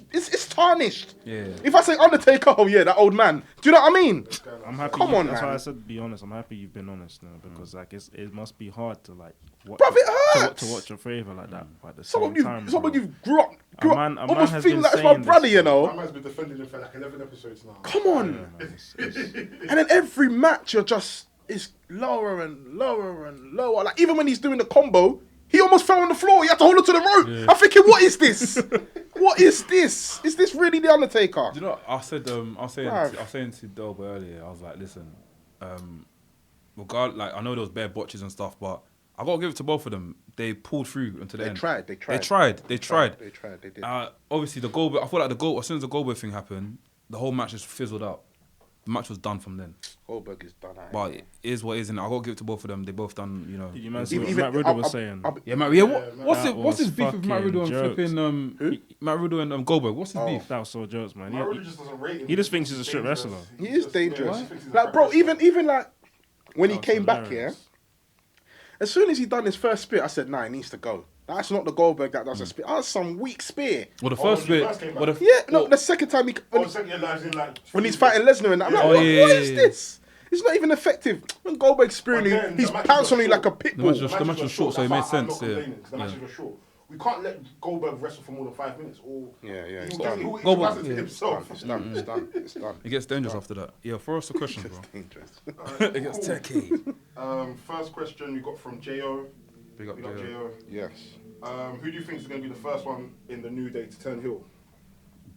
tarnished. Yeah. If I say Undertaker, oh yeah, that old man. Do you know what I mean? I'm happy. Come on, that's man. why I said be honest. I'm happy you've been honest now because like it must be hard to like watch Bruv, it hurts. to watch your favourite like that. But at the Someone same time, you've grew up, A man almost has feeling been like it's my saying brother, this, you That know. man's been defending him for like 11 episodes now. Come on. And then every match it's lower and lower and lower. Like even when he's doing the combo, he almost fell on the floor. He had to hold on to the rope. Yeah. I'm thinking, what is this? What is this? Is this really the Undertaker? Do you know what I said? I was saying to Delbo earlier. I was like, listen, like I know there was bare botches and stuff, but I gotta give it to both of them. They pulled through until the end. They tried. They did. Obviously the Goldberg. I feel like as soon as the Goldberg thing happened, the whole match just fizzled out. the match was done from then. Goldberg is done. But it is what it is, and I got to give it to both of them. They both done, you know. Did you man see what Even- Matt Riddle was I'll- saying? Yeah, Matt. Yeah, what's That it? What's his was beef with Matt Riddle and fucking flipping Matt Riddle and Goldberg? What's his beef? That was so jokes, man. Matt Riddle just doesn't rate him. He just thinks he's a strip dangerous. wrestler. He is dangerous. He thinks he's a Like, crap bro, wrestler. even like when he That was came back here, hilarious. as soon as he done his first spear, I said, nah, he needs to go. That's not the Goldberg that does a spear. That's some weak spear. Well, the Oh, first when he bit. first came Well, back. Yeah, no, the second time Oh, second year lives in like when he's fighting Lesnar and that, I'm like, Oh, what yeah, is yeah. this? It's not even effective. When Goldberg's spearing But you, then he's the matches pouncing were on you like a short. pit The bull. matches- the match was short, so it made That's why I'm sense, not yeah. complaining, 'cause the matches Yeah. were short. We can't let Goldberg wrestle for more than 5 minutes. Or Yeah, yeah, it's he done. will Goldberg, to yeah. himself. It's done. It's done. It's done. It gets dangerous after that. Yeah, for us a question, bro. It's dangerous. It gets techy. First question we got from Jo. Big up, We got J.O. Jo. Yes. Who do you think is going to be the first one in the New Day to turn heel?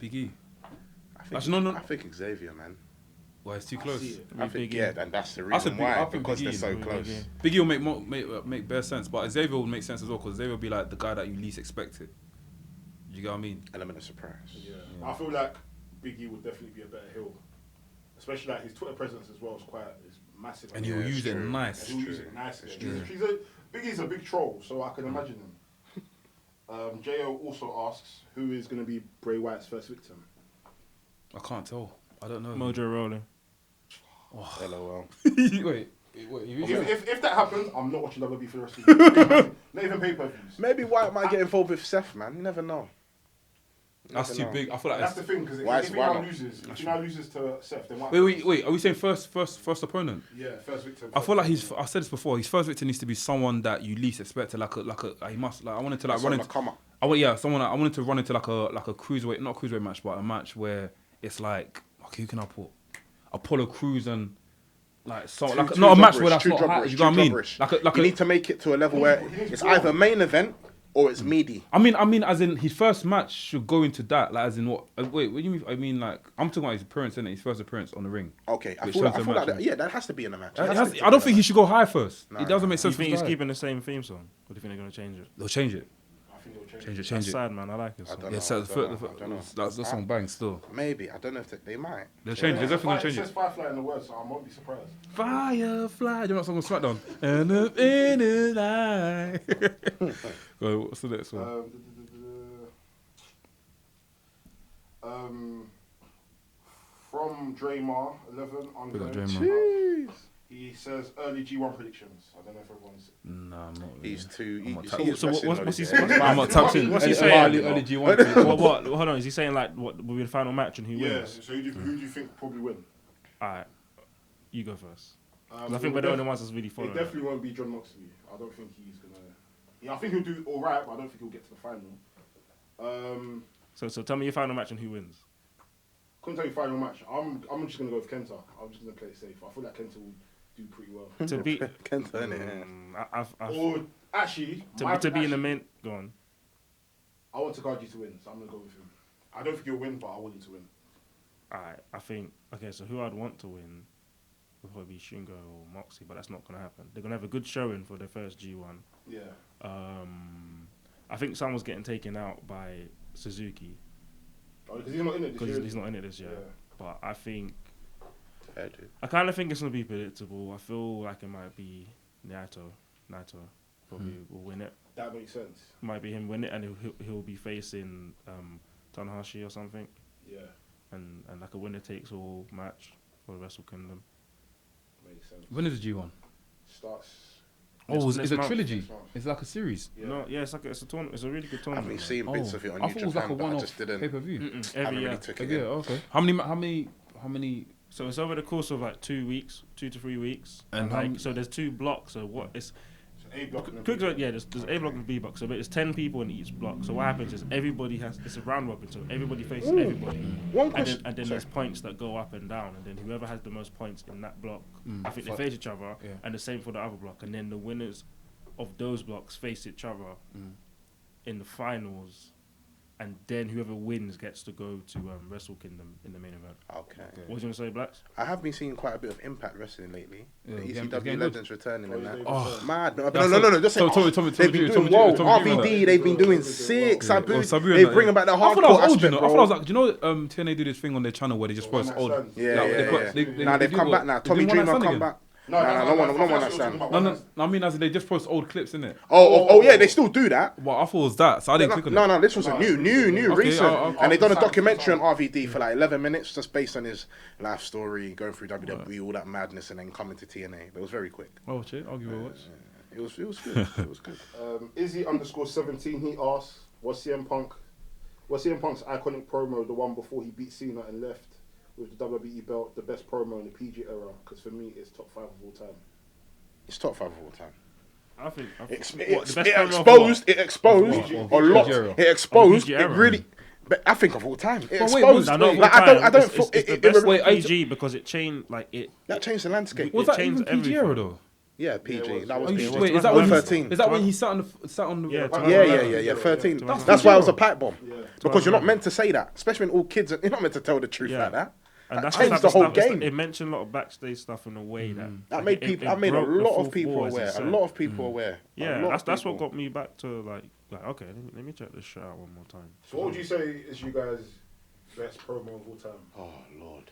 Big E. I think, Actually, no. I think Xavier, man. Why it's too close. see it. I think, Big E. yeah, and that's the I said reason Big- I why. think Because Big they're E, so Big close. E. Big E will make bare sense, but Xavier will make sense as well because Xavier will be like the guy that you least expected. You get what I mean? Element of surprise. Yeah. I feel like Big E would definitely be a better heel. Especially like his Twitter presence as well is massive. And he he'll Yeah, it's use it true. nice. he'll use it nice. Big E's a big troll, so I can imagine him. Jo also asks, who is going to be Bray Wyatt's first victim? I can't tell. I don't know. Mojo Rawley. LOL. Wait. You If that happens, I'm not watching WWE for the rest of the year. Not even pay-per-views. Maybe Wyatt might get involved with Seth, man. You never know. You That's never too know. big. I feel like That's that's. the thing, because Why if he not? now loses to Seth, then what? Wait. Are we saying first opponent? Yeah, first victim. I feel like I said this before. His first victim needs to be someone that you least expected. He must. Like I wanted to like That's run on into. the come up. I wanted to run into like a cruiserweight, not a cruiserweight match, but a match where it's like, okay, who can I put? Apollo Crews and like so Too- like too not a match jobberish, where that's too not high, jobberish, you know what I mean? too jobberish. Like You need to make it to a level where it's either main event or it's meaty. I mean, as in his first match should go into that. Like, as in what? Wait, what do you mean? I mean, like, I'm talking about his appearance, isn't it? His first appearance on the ring. Okay, I Which feel turns like the match, that, man. yeah, that has to be in the match. I don't think he should go high first. It doesn't make Do you sense. think for he's Sky. keeping the same theme song? Or do you think they're going to change it? They'll change it. I think they'll change Change it. That's Change it. sad, man. I like it. I don't Yeah, know. so I don't know. that song bangs still. Maybe. I don't know if they might. They'll change. They're definitely gonna change It says it. Firefly in the words, so I won't be surprised. Firefly. Do you know that song on SmackDown? And up in the night. Go. What's the next one? From Draymar 11 on We got the- Draymar. Jeez. He says early G1 predictions. I don't know if everyone's. Nah, I'm not. Really. He's too. I'm not he's tapped just So wrestling what's knowledge his- there. I'm not tapped in. What's he Early- saying? Early G1. what? Hold on. Is he saying like what will be the final match and who Yeah. wins? So who do you think probably win? All right, you go first. 'Cause I think we're the only ones that's really It following. definitely won't be John Moxley. I don't think he's gonna. Yeah, I think he'll do all right, but I don't think he'll get to the final. So tell me your final match and who wins. Couldn't tell you final match. I'm just gonna go with Kenta. I'm just gonna play it safe. I feel like Kenta will do pretty well. To beat, Kenta, innit? Or actually, to be in the main. Go on. I want Takagi to win, so I'm gonna go with him. I don't think he'll win, but I want him to win. Alright, I think okay. So who I'd want to win would probably be Shingo or Moxley, but that's not gonna happen. They're gonna have a good showing for their first G1. Yeah. I think someone's getting taken out by Suzuki Oh, because he's not in it this because year. he's not in it this year. Yeah. But I think Fair dude. I kind of think it's gonna be predictable. I feel like it might be Naito. Naito probably will win it. That makes sense. Might be him win it, and he'll be facing Tanahashi or something, Yeah, and like a winner takes all match for the Wrestle Kingdom. makes sense. When is the G1? Starts. Oh, it's next a month. trilogy. Next month. It's like a series. Yeah. No, yeah, it's a tournament. It's a really good I've tournament. been man. seeing bits of it on I thought it was like a YouTube, but I one-off just didn't. pay-per-view. Mm-mm, I haven't every really year. took Yeah, it in. okay. How many? So it's over the course of like 2 weeks, 2 to 3 weeks. And And how like, m- so there's 2 blocks. So what it's So A block. and then quick. B block. Yeah, there's A block and B block. So it's 10 people in each block. So what happens is everybody has it's a round robin. So everybody faces everybody. One And question. then Sorry. there's points that go up and down, and then whoever has the most points in that block, I think they Fuck. face each other, Yeah. and the same for the other block, and then the winners of those blocks face each other in the finals, and then whoever wins gets to go to Wrestle Kingdom in the main event. Okay. What was you gonna say, Blacks? I have been seeing quite a bit of Impact Wrestling lately. Yeah, The getting ECW good. legends returning and that. Oh, Mad. No, That's no. Just so saying, Tommy they've been doing Tommy well. Tommy RVD, they've been doing sick. Sabu, Oh, Sabu they and bring about the I thought that hardcore was old, you aspect, know. I bro. thought I was like, do you know, TNA do this thing on their channel where they just post old. Yeah, like, yeah. Now they they've do come what? back now. They Tommy do One Night Dreamer Stand come again? back. No one understand. No, I mean, as in they just post old clips, innit? Oh, yeah, they still do that. Well, I thought it was that, so I didn't click on it. No, this was a new, Okay, recent. And they done a After documentary on Sabu. RVD for like 11 minutes, just based on his life story, going through WWE, all that madness, and then coming to TNA. But it was very quick. Oh, shit, I'll give it a watch. It was good. It was good. Izzy_17, he asks, was CM Punk's iconic promo the one before he beat Cena and left with the WWE belt the best promo in the PG era? Because for me, it's top 5 of all time. It's top 5 of all time. I think It exposed a lot. It exposed it really. But I think of all time. It exposed. No, not Like, all time. I don't. It's the It best wait, PG because it changed that changed the landscape. Was it that changed even PG era everything. though? Yeah, PG. Yeah, it was. That was Oh, PG. wait, is that when 13. Is that when he sat on the? Yeah, Yeah, 13. That's That's why it was a pipe bomb. Yeah. Because you're not meant to say that, especially when all kids are. You're not meant to tell the truth Yeah. like that. And That that's changed type the of whole stuff- it's- game. It mentioned a lot of backstage stuff in a way that That made people. That made a broke the lot of fourth people wall, as aware. you A said. lot of people aware. Yeah, that's what got me back to like okay, let me check this shit out one more time. So what would you say is you guys' best promo of all time? Oh Lord.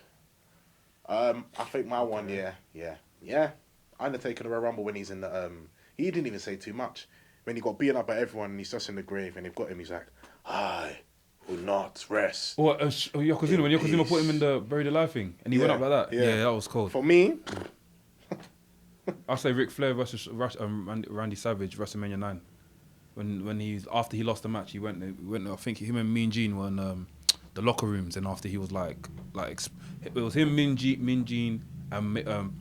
I think my one. Yeah. Undertaker the Royal Rumble when he's in the. He didn't even say too much when he got beaten up by everyone and he's just in the grave and they've got him. He's like, I will not rest. Or Yokozuna, when Yokozuna put him in the buried alive thing, and he went Yeah, up like that. yeah. Yeah, that was cold. For me, I'll say Ric Flair versus Randy Savage, WrestleMania 9. When he's after he lost the match, he went. I think him and Mean Gene were in the locker rooms, and after he was like it was him, Mean Gene, and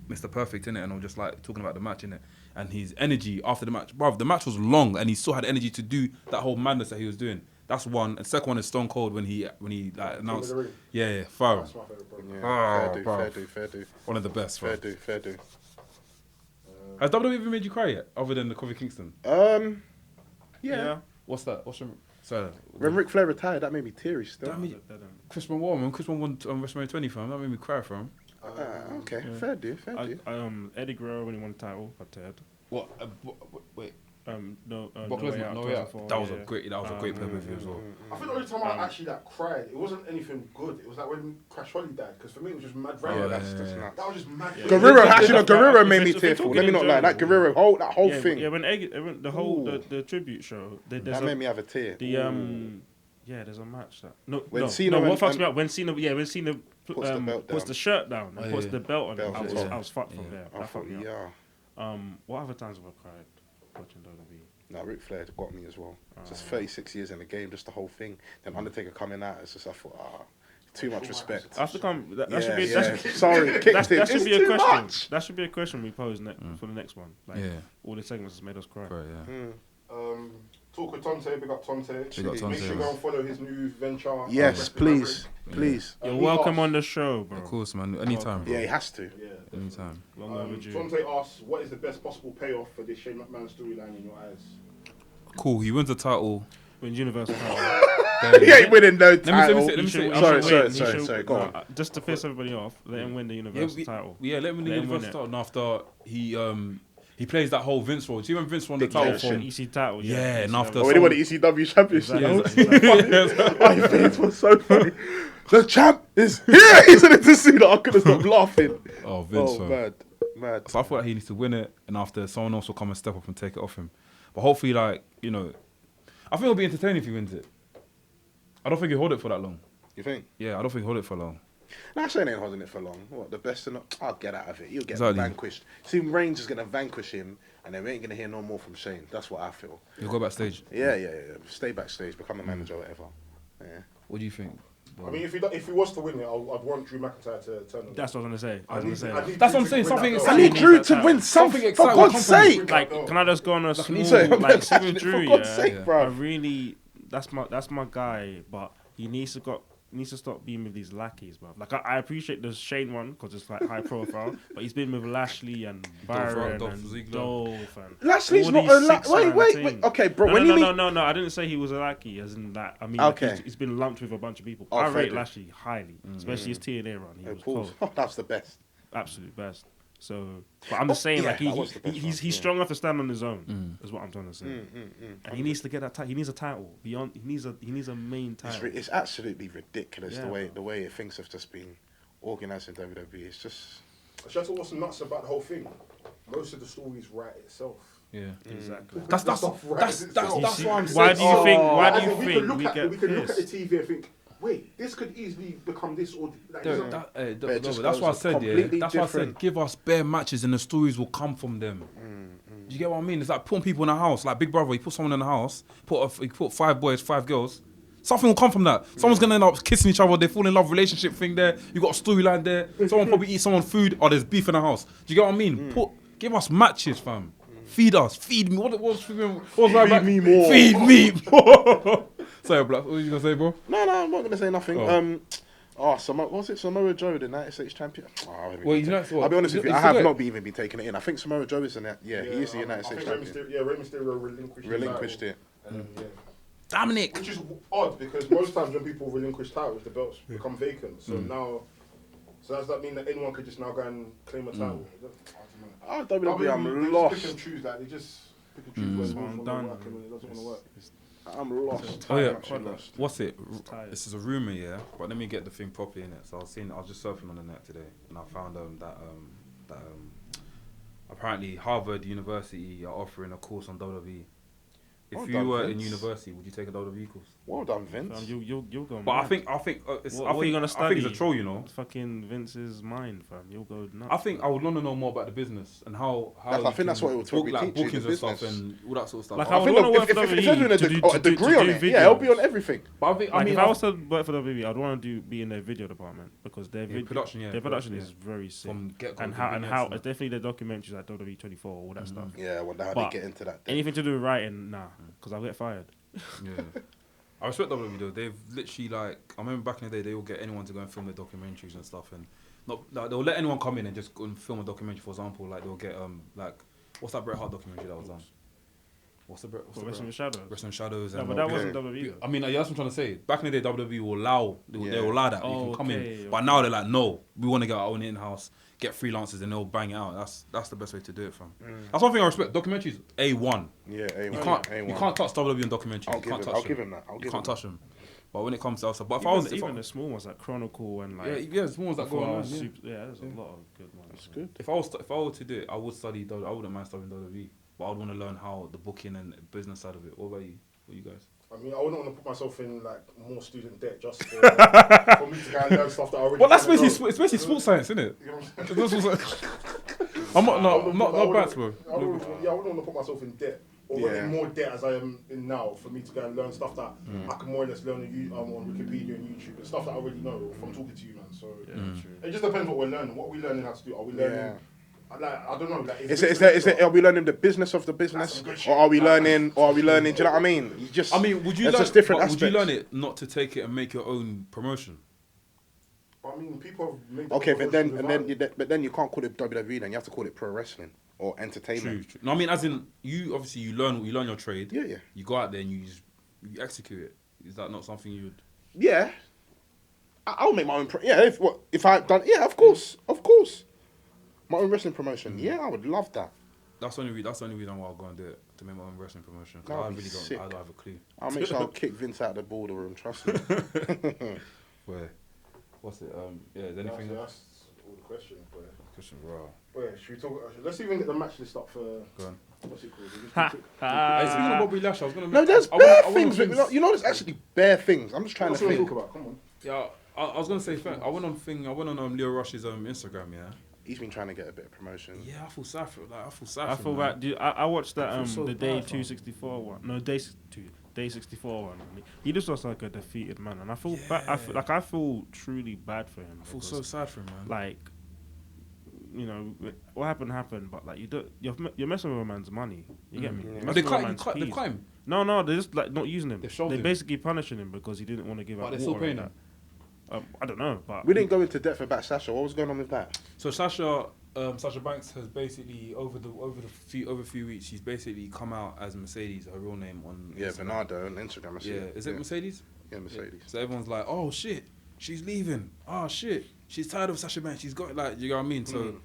Mr. Perfect in it, and I was just like talking about the match in it, and his energy after the match. Bruv, the match was long, and he still had energy to do that whole madness that he was doing. That's one. And second one is Stone Cold when he like announced. Yeah, Pharaoh. That's my favorite promo. Oh, fair do. One of the best. Fair Bro. do. Has WWE even made you cry yet, other than the Kofi Kingston? Yeah. What's that? What's your... Sorry. When Ric Flair retired, that made me teary still. That made Chris Benoit, man. Chris Benoit won WrestleMania 20 fam. That made me cry for him. Okay, fair do. Eddie Guerrero when he won the title, I said. What? Wait. No Brock Way Lesnar, Out, No Way Out. 2004, That was yeah. a great pay-per-view as well. I think the only time I actually cried, it wasn't anything good. It was like when Crash Holly died, because for me it was just mad. Yeah, That's that's nuts. That was just mad. Guerrero made me if you're tearful. talking Let me in not lie. That general, Guerrero, that whole Yeah, thing, yeah. When the whole the tribute show, there's that made me have a tear. yeah, there's a match that When Cena what went fucks and- me up when Cena Puts the belt puts down. the shirt down and puts the belt on. Belt, I was fucked from there. I That thought, fucked me up. yeah. What other times have I cried watching WWE? No, Ric Flair got me as well. Just 36 years in the game, just the whole thing. Then Undertaker coming out, it's just I thought, too much respect. I have to come. That Yeah, should be. yeah. That Sorry, kicked that him. should be It's a too question. much. That should be a question we pose for the next one. Like, Yeah. all the segments has made us cry. Right, yeah. Talk with Tonte, big up Tonte. Big up Tonte, Make sure you yeah. go and follow his new venture. Yes, Wrestling please. Maverick. Please. You're He welcome asked- on the show, bro. Of course, man. Anytime, bro. Yeah, he has to. Yeah. Anytime. Long overdue. Tonte asks, what is the best possible payoff for this Shane McMahon storyline in your eyes? Cool. He wins the title. Wins Universal title. He ain't winning no title. let me He say. Sorry, go on. Just to piss everybody off, let him win the Universal title. Yeah, let him win the Let him win Universal title. And after he plays that whole Vince role. Do you remember Vince won the title Dictatorship. from? EC title. Yeah, and after Oh, when he won the ECW championship. Exactly. My face was so funny. The champ is here. He said it to see that I couldn't stop laughing. Oh, Vince. Oh, fam. mad. So I thought he needs to win it, and after someone else will come and step up and take it off him. But hopefully, like, you know, I think it'll be entertaining if he wins it. I don't think he'll hold it for that long. You think? Yeah, I don't think he'll hold it for long. Nah, Shane ain't holding it for long. What, the best in the... I'll get out of it. You'll get Exactly. vanquished. See, Reigns is going to vanquish him, and then we ain't going to hear no more from Shane. That's what I feel. He'll go backstage. Yeah. Stay backstage, become a manager or whatever. Yeah. What do you think? I mean, if he was to win it, I'd want Drew McIntyre to turn on. That's what I was gonna say. I need That's what I'm Drew to saying, win something that exciting. belt. I need Drew to win Something something, for exciting will God's come from sake. Like, can I just go on a small, Sorry, I'm like, passionate, Drew, for God's yeah? sake, I bro. really, that's my guy, but he needs to needs to stop being with these lackeys, bro. Like I appreciate the Shane one because it's like high profile, but he's been with Lashley and Byron Dolph and Ziggler. Dolph and Lashley's all not these a six-man wait. things. Okay, bro. No, when no, you no, mean no, no. I didn't say he was a lackey, as in that. I mean, Okay. like, he's been lumped with a bunch of people. Oh, I fair rate dude. Lashley highly, especially his TNA run. He was Paul's, cold, that's the best. absolute best. So, but I'm just saying, yeah, like that was the best he's one, strong enough to stand on his own. Is what I'm trying to say. And he needs to get that title. He needs a title beyond. He needs a main title. It's absolutely ridiculous Yeah, the way things have just been organised in WWE. It's just That's what's nuts about the whole thing. Most of the stories write itself. Yeah. Exactly. That's stuff writes itself. that's why I'm saying. Why do you think? Why As do in, you we think could we look get at the pissed? TV and think, wait, this could easily become this or like, you know, it just That's goes what I said. Yeah, completely that's what I different. said. Give us bare matches, and the stories will come from them. Do you get what I mean? It's like putting people in a house, like Big Brother. He put someone in a house, he put 5 boys, 5 girls. Something will come from that. Someone's gonna end up kissing each other. They fall in love, relationship thing there. You got a storyline there. Someone probably eat someone's food, or there's beef in the house. Do you get what I mean? Give us matches, fam. Feed us, feed me. What was feed me more. Feed me more. Sorry, Black. What were you gonna say, bro? No, I'm not gonna say nothing. Was it Samoa Joe, the United States champion? Well, you know, I'll be honest with you, he's I have still not even been taking it in. I think Samoa Joe is in that. Yeah, he is the United States champion. Rey Mysterio relinquished it. Dominic. Which is odd because most times when people relinquish titles, the belts become vacant. So now, does that mean that anyone could just now go and claim a title? I don't know. WWE, I'm They lost. just pick and choose, like they just pick and choose when it want to work and when it doesn't want to work. I'm lost. Oh yeah, I'm actually lost. what's it? tired. This is a rumor, yeah. But let me get the thing properly in it. So I was just surfing on the net today, and I found that apparently Harvard University are offering a course on WWE. If Well you done, were in Vince. university, would you take a WWE course? Well done, Vince. You'll go. But I mad. think What are you gonna I think study? it's a troll, you know. Fucking Vince's mind, fam. You'll go nuts. I think I would want to know more about the business and how I you think can that's what it would book, probably like teach you, bookings the and stuff business. and all that sort of stuff. Like, But I I would think wanna work if for they're doing WWE a degree to on do it, yeah, it'll be videos. on everything. I think Like, I mean if I was to work for WWE, I'd want to be in their video department because their production, yeah, their production production, is very sick. from get-go, and the how vignettes and- definitely the documentaries like WWE 24, all that stuff. Yeah, well, how But they get into that. Anything to do with writing, nah, because I'll get fired. Yeah. I respect WWE though. They've literally I remember back in the day they will get anyone to go and film their documentaries and stuff, and they'll let anyone come in and just go and film a documentary. For example, like they'll get what's that Bret Hart documentary that was done? What's the Wrestling with Shadows. Wrestling Shadows? No, And but that wasn't WWE. I mean, that's what I'm trying to say. Back in the day, WWE will allow they will allow that you Oh, can come okay, in, but now they're like, no, we want to get our own in-house, get freelancers, and they'll bang it out. That's the best way to do it, fam. That's one thing I respect. Documentaries, A1. Yeah, A1. You can't touch WWE in documentaries. I'll give him that. You can't touch them. But when it comes to outside, but Even the small ones like Chronicle and like yeah, small ones that go on. Yeah. there's a lot of good ones. That's good. If I were to do it, I would study. I wouldn't mind studying WWE, but I'd want to learn how the booking and business side of it. What about you? What you guys? I mean, I wouldn't want to put myself in like more student debt just for me to go and learn stuff that I already. Well, that's kinda basically know. it's basically sports science, isn't it? You know what I'm saying? I'm not bad, bro. I wouldn't want to put myself in debt or in more debt as I am in now for me to go and learn stuff that I can more or less learn on Wikipedia and YouTube and stuff that I already know from talking to you, man. So it just depends what we're learning. What are we learning how to do? Are we learning? Like, I don't know. Like, Are we learning the business of the business, or are we learning? Do you know what I mean? Would you it's learn? just different Would you aspects. learn it not to take it and make your own promotion? I mean, people have made. Okay, but then you can't call it WWE. Then you have to call it pro wrestling or entertainment. True. No, I mean, as in you obviously you learn your trade. Yeah. You go out there and you execute it. Is that not something you would? Yeah, I'll make my own. If I've done. Yeah, of course. My own wrestling promotion. Yeah, I would love that. That's the only reason why I'll go and do it, to make my own wrestling promotion. That Because I would be really sick. I don't have a clue. I'll make sure I'll kick Vince out of the border room. Trust me. Where? What's it? Yeah. Is anything? That's all the questions, boy. Question, bro. Wait, should we talk? Let's even get the match list up for. Go on. What's it called? Hey, speaking of Bobby Lashley, I was gonna. No, there's bare things. There's actually bare things. I'm just trying What's to we think. talk about? Come on. Yeah, I was gonna say. I went on Leo Rush's Instagram. Yeah. He's been trying to get a bit of promotion. Yeah, I feel sad for. I feel bad. Dude, I watched that I feel so the bad, day fam. 264 one. No, day 64 one. He just looks like a defeated man, and I feel I feel truly bad for him. I feel so sad for him, man. Like, you know, what happened, but like you're messing with a man's money. You get me? You're But messing they with a man's cut peace. him. No, they're just like not using him. They've shelved They're him. basically punishing him because he didn't want to give But up they're still water paying and him. I don't know, but We didn't go into depth about Sasha. What was going on with that? So Sasha Banks has basically over a few weeks, she's basically come out as Mercedes, her real name on Yeah, Instagram. Bernardo on Instagram. I see Yeah, is it Mercedes? Yeah, Mercedes. So everyone's like, oh shit, she's leaving. Oh shit, she's tired of Sasha Banks. She's got like, you know what I mean? So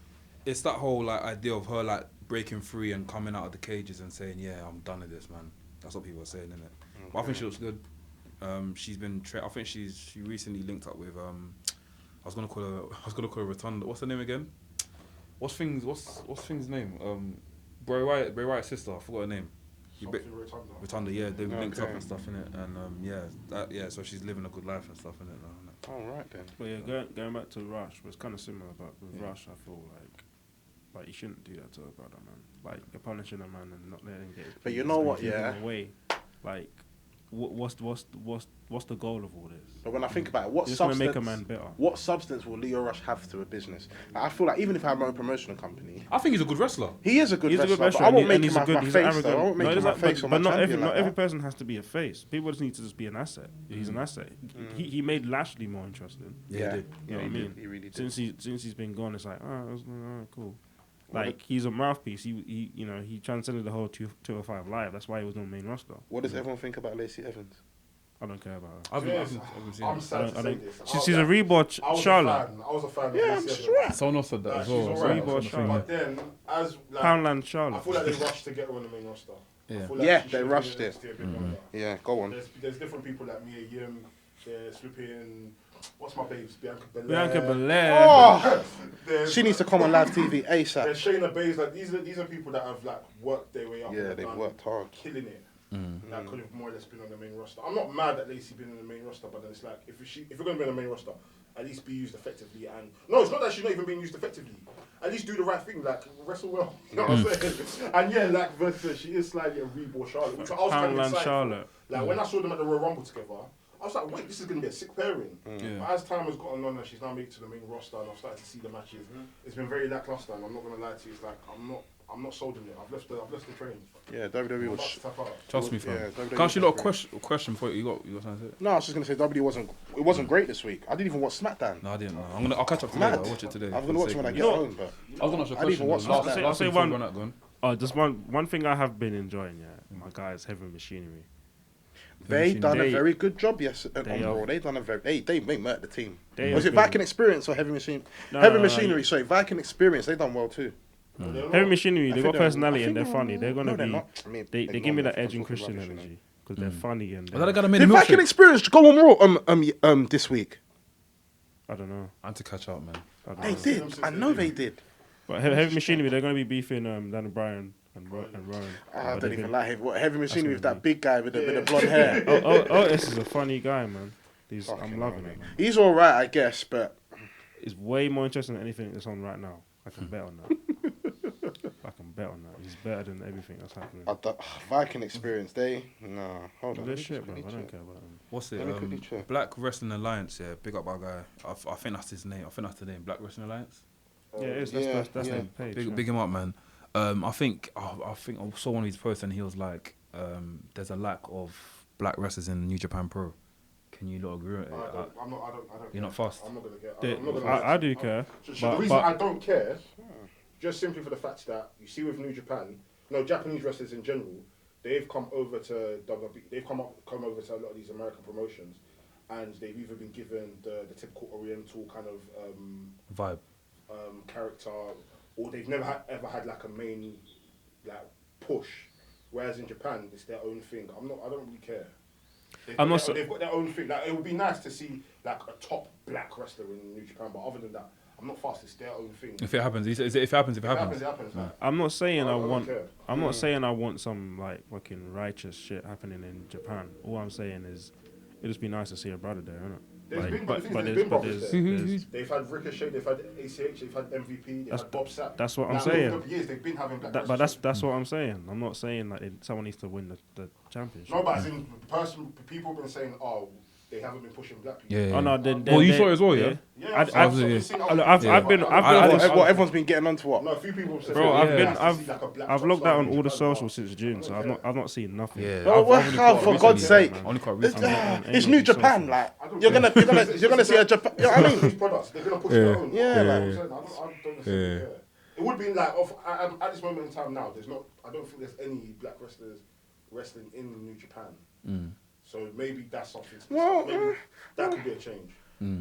it's that whole like idea of her like breaking free and coming out of the cages and saying, yeah, I'm done with this, man. That's what people are saying, isn't it? Okay. But I think she looks good. She's been. I think she recently linked up with. I was gonna call her Rotunda. What's her name again? What's Thing's name? Bray Wyatt's sister. I forgot her name. Rotunda. Yeah, they linked up and stuff in it, and so she's living a good life and stuff in it now. All right then. But yeah, going back to Rush, was kind of similar. But with Rush, I feel like you shouldn't do that to a brother, man. Like you're punishing a man and not letting him get. But you know what? Yeah. Away. Like, what's the goal of all this? But when I think about it, what You're just gonna substance? make a man better. What substance will Leo Rush have to a business? Like, I feel like even if I have my own promotional company, I think he's a good wrestler. he is a good He's a wrestler. good wrestler, But I won't and make him my he's face. Though. I won't make him my face or my but not champion like every that. person has to be a face. People just need to just be an asset. He's an asset. He made Lashley more interesting. Yeah, he did. You know what I mean? He really did. Since he's been gone, it's like, cool. Like he's a mouthpiece. He transcended the whole 205 live. That's why he was on the main roster. What does everyone think about Lacey Evans? I don't care about her. I've seen I'm it. sad to say this. She's a reborn Charlotte. I was a fan of Yeah, Lacey she's Evans. right. Someone else said that as well. She's alright. Reborn Charlotte. But then, as like, Poundland I Charlotte. feel like they rushed to get her on the main roster. Yeah. I feel like Yeah, she they should've rushed been it. in NXT a bit longer. Yeah, go on. There's different people like Mia Yim. There's flipping. What's my babes? Bianca Belair. Bianca Belair. Oh, There's- she needs to come on live TV ASAP. There's Shayna Baszler. These are people that have like worked their way up. Yeah, and they've done worked hard. killing it. That could have more or less been on the main roster. I'm not mad that Lacey been on the main roster, but then it's like if you're going to be on the main roster, at least be used effectively. And no, it's not that she's not even being used effectively. At least do the right thing, like wrestle well. You know what I'm saying? And yeah, like versus she is slightly a reborn Charlotte, which I was kind of Poundland excited Charlotte. for. Like when I saw them at the Royal Rumble together, I was like, wait, this is going to be a sick pairing. Yeah. But as time has gotten on and she's now made it to the main roster and I've started to see the matches, it's been very lackluster. And I'm not going to lie to you, it's like I'm not sold in it. I've left the train. Yeah, WWE I'm about was. to tap out. Trust me, fam. Yeah, WWE Can I ask you a lot was of question for you? You got something to say? No, I was just gonna say WWE wasn't great this week. I didn't even watch SmackDown. No, I didn't. I'll catch up today. Mad. I'll watch it today. I'm gonna watch it when I get home, but I was gonna ask you a I didn't even question. watch Last that. thing I'll say before one- we run out, go on. Oh, just one thing I have been enjoying, my guys, Heavy Machinery. they done a They- very good job. Yes, on they Raw. are- They done a very. They murked the team. They Was have it been- Viking Experience or Heavy Machine? No, Heavy no, no, Machinery. Sorry, Viking Experience. They done well too. Heavy Machinery, I they think got they're- personality I and think they're funny. They're gonna no, they're be. not. I mean, They give me that Edge and I'm talking Christian rubbish, you know. energy because they're funny and Is that the guy that made Did the Viking milkshake? Experience go on Raw this week? I don't know. I had to catch up, man. I don't They know. did. I know they did. But Heavy Machinery, they're gonna be beefing Daniel Bryan and Rowan. I But don't they've even been- like Heavy Machinery with gonna that big guy with the blonde hair. This is a funny guy, man. I'm loving it, man. He's all right, I guess, but It's way more interesting than anything that's on right now. I can bet on that. I can bet on that. He's better than everything that's happening. Viking Experience. Hold on. They're let me shit, bro. quickly I don't check. care about them. What's it? Let me quickly check. Black Wrestling Alliance. Yeah, big up our guy. I think that's his name. I think that's the name. Black Wrestling Alliance. Yeah, it is. Yeah, That's yeah. their page. yeah. Big him up, man. I think I saw one of his posts and he was like, "There's a lack of black wrestlers in New Japan Pro." Can you lot agree with it? I don't. You're not fast. I'm not gonna get. They- I'm not gonna I do care. So the reason I don't care, just simply for the fact that you see with New Japan, Japanese wrestlers in general, they've come over to WWE. They've come over to a lot of these American promotions, and they've either been given the typical Oriental kind of Vibe. character, or they've never ever had like a main like push. Whereas in Japan, it's their own thing. I don't really care. They've got their own thing. Like, it would be nice to see like a top black wrestler in New Japan, but other than that, I'm not fast. It's their own thing. If it happens, if it happens, If it happens, it happens. Like, I'm not saying I don't want. care. I'm not saying I want some like fucking righteous shit happening in Japan. All I'm saying is, it'd just be nice to see a brother there, innit? There's been- but the thing is, there's been brothers there. They've had Ricochet, they've had ACH, they've had MVP, they've had Bob Sapp. That's what I'm Like, saying. over the years, they've been having black But wrestlers. that's what I'm saying. I'm not saying that someone needs to win the championship. No, but as in people have been saying, they haven't been pushing black people. Yeah. Oh no, then Well, you saw it as well, yeah? Yeah, I've been What, everyone's been getting onto what? No, a few people have said. Bro, I've I've logged out on all the socials since June, so I've not seen nothing. Yeah. Oh, how, for God's sake. Only quite recently. It's New Japan, like you're gonna see a Japan. You know what I mean? These products, they're gonna push their own. Yeah, I like- don't necessarily care. It would be like at this moment in time now. There's not. I don't think there's any black wrestlers wrestling in New Japan. So maybe that's something. Maybe that could be a change.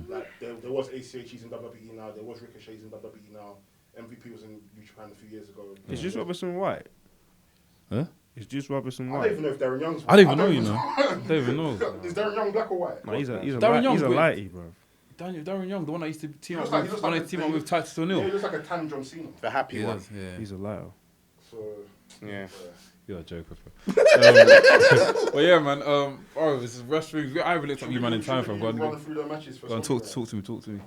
Like there was ACHs in WWE now. There was Ricochet's in WWE now. MVP was in New Japan a few years ago. Is Juice Robinson white? Huh? Is Juice Robinson I don't white? even know if Darren Young's. I don't even know, you know. I don't even know. Is Darren Young black or white? No, he's a Darren Young's lighty, bro. Darren Young, the one that used to team He up looks with, like- with Titus Yeah, he O'Neil. looks like a tan John Cena. The happy He one. does, yeah. He's a lighter. So Yeah. You're a joker. Well, yeah, man. This is wrestling. I haven't looked up you, man, in time, fam. Go on, run through the matches for go on, talk to me. So I know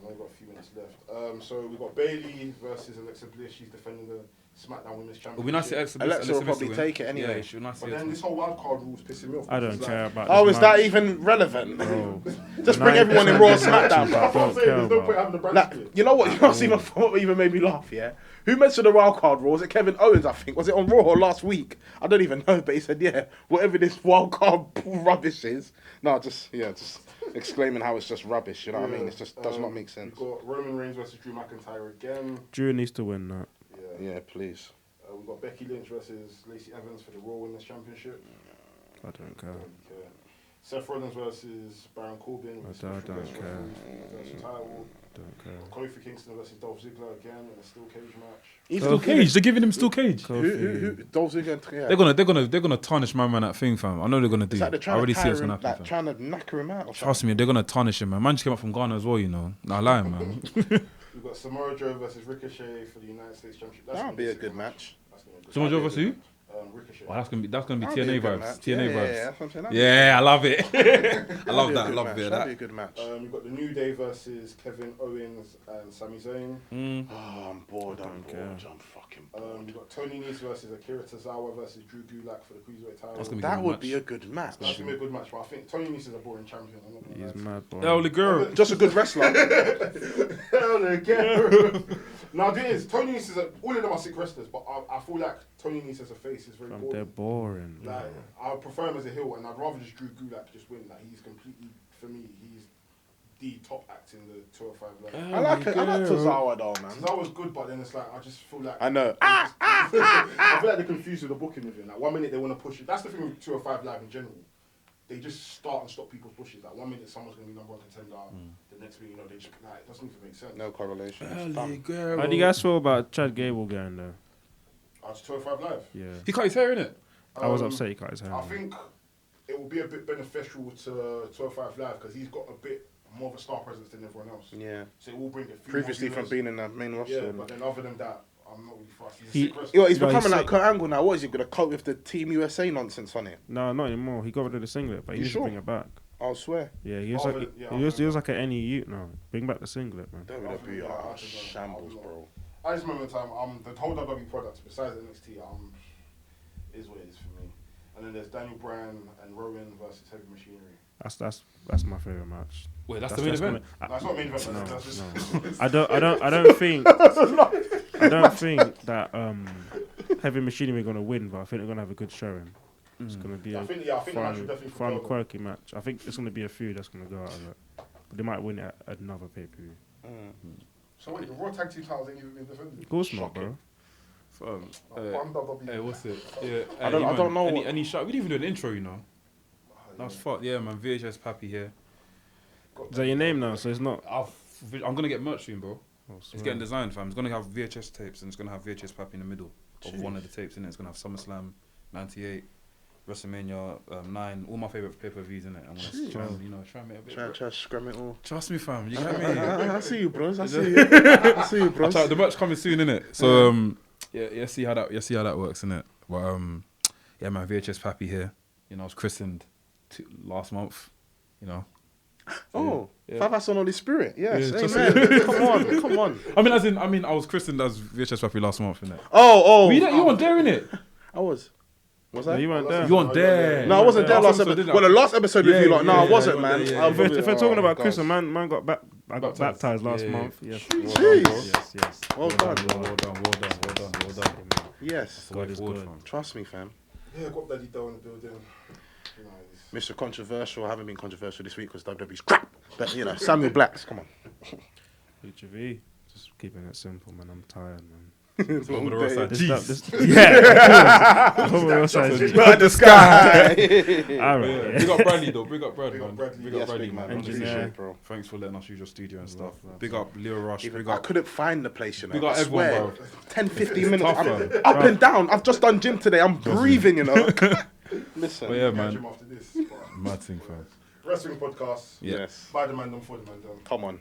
we've got a few minutes left. So we've got Bailey versus Alexa Bliss. She's defending the SmackDown Women's Championship. It'll be nice to Alexa will probably take it Yeah, anyway. she'll nice But to then this whole wild card rule's pissing me off. I don't because, care like, about. Oh, this is that match. even relevant? Bro. Just bring everyone in Raw and SmackDown, That's bro. what I'm saying. There's no care point having the brand Like, split. you know what? You know what even made me laugh, yeah? Who mentioned the wild card rule? Was it Kevin Owens, I think? Was it on Raw or last week? I don't even know, but he said, yeah, whatever this wild card rubbish is. No, just exclaiming how it's just rubbish, you know what I mean? It just does not make sense. We've got Roman Reigns versus Drew McIntyre again. Drew needs to win that. Yeah, please. We've got Becky Lynch versus Lacey Evans for the Raw Women's Championship. I don't care. Okay. Seth Rollins versus Baron Corbin. with I special don't guest care. referee versus title. Don't care. Kofi Kingston versus Dolph Ziggler again in a steel cage match. He's Steel cage. They're giving him steel cage. Who? Dolph Ziggler. Yeah. They're gonna tarnish my man that thing, fam. I know they're gonna do. It's like they're I trying already to see what's tire gonna him, happen. like Fam. trying to knacker him out. Or Trust me, they're gonna tarnish him, man. Man just came up from Ghana as well, you know. Nah, lying, man. We've got Samoa Joe versus Ricochet for the United States Championship. That would be a good match. Samoa Joe versus who? Ricochet. Oh, that's gonna be That'd be a TNA good vibes. match. TNA Yeah, vibes. that's what I'm saying. Yeah, I love it. I love that. I love That'd it. be a That. good match. We've got the New Day versus Kevin Owens and Sami Zayn. Oh, I'm bored. I'm fucking bored. We've got Tony Nese versus Akira Tozawa versus Drew Gulak for the Cruiserweight title. That's gonna be That good would match. be a good match. That's gonna be a good match, but I think Tony Nese is a boring champion. I'm not gonna lie He's to you. mad, bro. Hell, the girl. Just a good wrestler. Hell again. Now, the thing is, Tony Nese is all of them are sick wrestlers, but I feel like Tony Nese as a face is very They're boring. boring. Like, I prefer him as a heel, and I'd rather just Drew Gulak just win. Like, he's completely, for me, he's the top act in the 205 Live. I like Tozawa though, man. That was good, but then it's like I just feel like I know. I feel like they're confused with the booking with him. Like 1 minute they want to push it. That's the thing with 205 Live in general. They just start and stop people's pushes. Like 1 minute someone's gonna be number one contender, the next minute they just like it doesn't even make sense. No correlation. It's dumb. How do you guys feel about Chad Gable going there? It's 205 Live. Yeah. He cut his hair, innit? I was upset he cut his hair. I think it will be a bit beneficial to 205 Live because he's got a bit more of a star presence than everyone else. Yeah. So it will bring a few Previously more from viewers. being in the main roster. Yeah, but then other than that, I'm not really fussed. He's a He- sick wrestler. Yo, he's No, becoming he's like sick. Kurt Angle now. What is he gonna cope with the Team USA nonsense on it? No, not anymore. He got rid of the singlet, but he You needs sure? to bring it back. I'll swear. Yeah, he was Oh, like but- yeah, he was like an NEU now. Bring back the singlet, man. WWE I are don't shambles, know. bro. At this moment in time, the whole WWE products besides NXT, is what it is for me. And then there's Daniel Bryan and Rowan versus Heavy Machinery. That's my favorite match. Wait, that's the main event. No, it's not main event. That's just I don't think that Heavy Machinery are gonna win, but I think they're gonna have a good showing. It's gonna be I a think the match will fun, definitely fun, fulfill. quirky match. I think it's gonna be a few that's gonna go out of it, but they might win it at another pay per view. So wait, the Raw Tag Team titles ain't even been defended. Of course not, bro. One WWE. Hey, what's it? Yeah, I don't know what- Any shot? We didn't even do an intro, you know. That's fucked. Yeah, man. VHS Pappy here. Is that your name now? So it's not. I'm gonna get merch soon, bro. Oh, It's swear. getting designed, fam. It's gonna have VHS tapes and it's gonna have VHS Pappy in the middle of one of the tapes, and it's gonna have SummerSlam '98, WrestleMania 9, all my favorite pay-per-views in it. I'm gonna try and make a bit. Try to scrum it all. Trust me, fam. You get me? I see you, bros. I see you. I see you, bros. The merch coming soon, innit? So yeah, see how that works, innit? But yeah, man, VHS Pappy here. You know, I was christened last month. You know. Oh, Yeah. Five Us on Holy Spirit. Yes, Yeah, just- amen. Come on. I was christened as VHS Pappy last month, innit? Oh. You weren't there, innit? I was. Was No, I? you weren't there. You weren't there. No, I wasn't there last episode. didn't I? Well, the last episode with Yeah, you, like, no, yeah, I yeah, wasn't, you man. weren't there, yeah. If we're talking about Chris, gosh. man got I got baptized last Yeah, yeah. month. Yes. Jeez. Yes. Well done. Well done. Yes. God is good. Trust me, fam. Yeah, got Daddy Doe in the building. Nice. Mr. Controversial. I haven't been controversial this week because WWE's crap. But, you know, Samuel Blacks, come on. Future V. Just keeping it simple, man. I'm tired, man. It's all day. Yeah. Overall size. But the sky. All right. Big up Bradley though. Big up Bradley, man. Big up Yes, Bradley, big man. man. Engineer. Appreciate it, bro. Thanks for letting us use your studio and stuff. love, Big up Leo Rush. Even, Big I up. couldn't find the place, you know. Big up I everyone, swear. bro. 10, 15 minutes. tough, I'm man. up and down. I've just done gym today. I'm breathing, you know. Listen. But yeah, Catch him man. after this. Mad thing, fam. Wrestling podcast. Yes. By the man done, for the man done. Come on.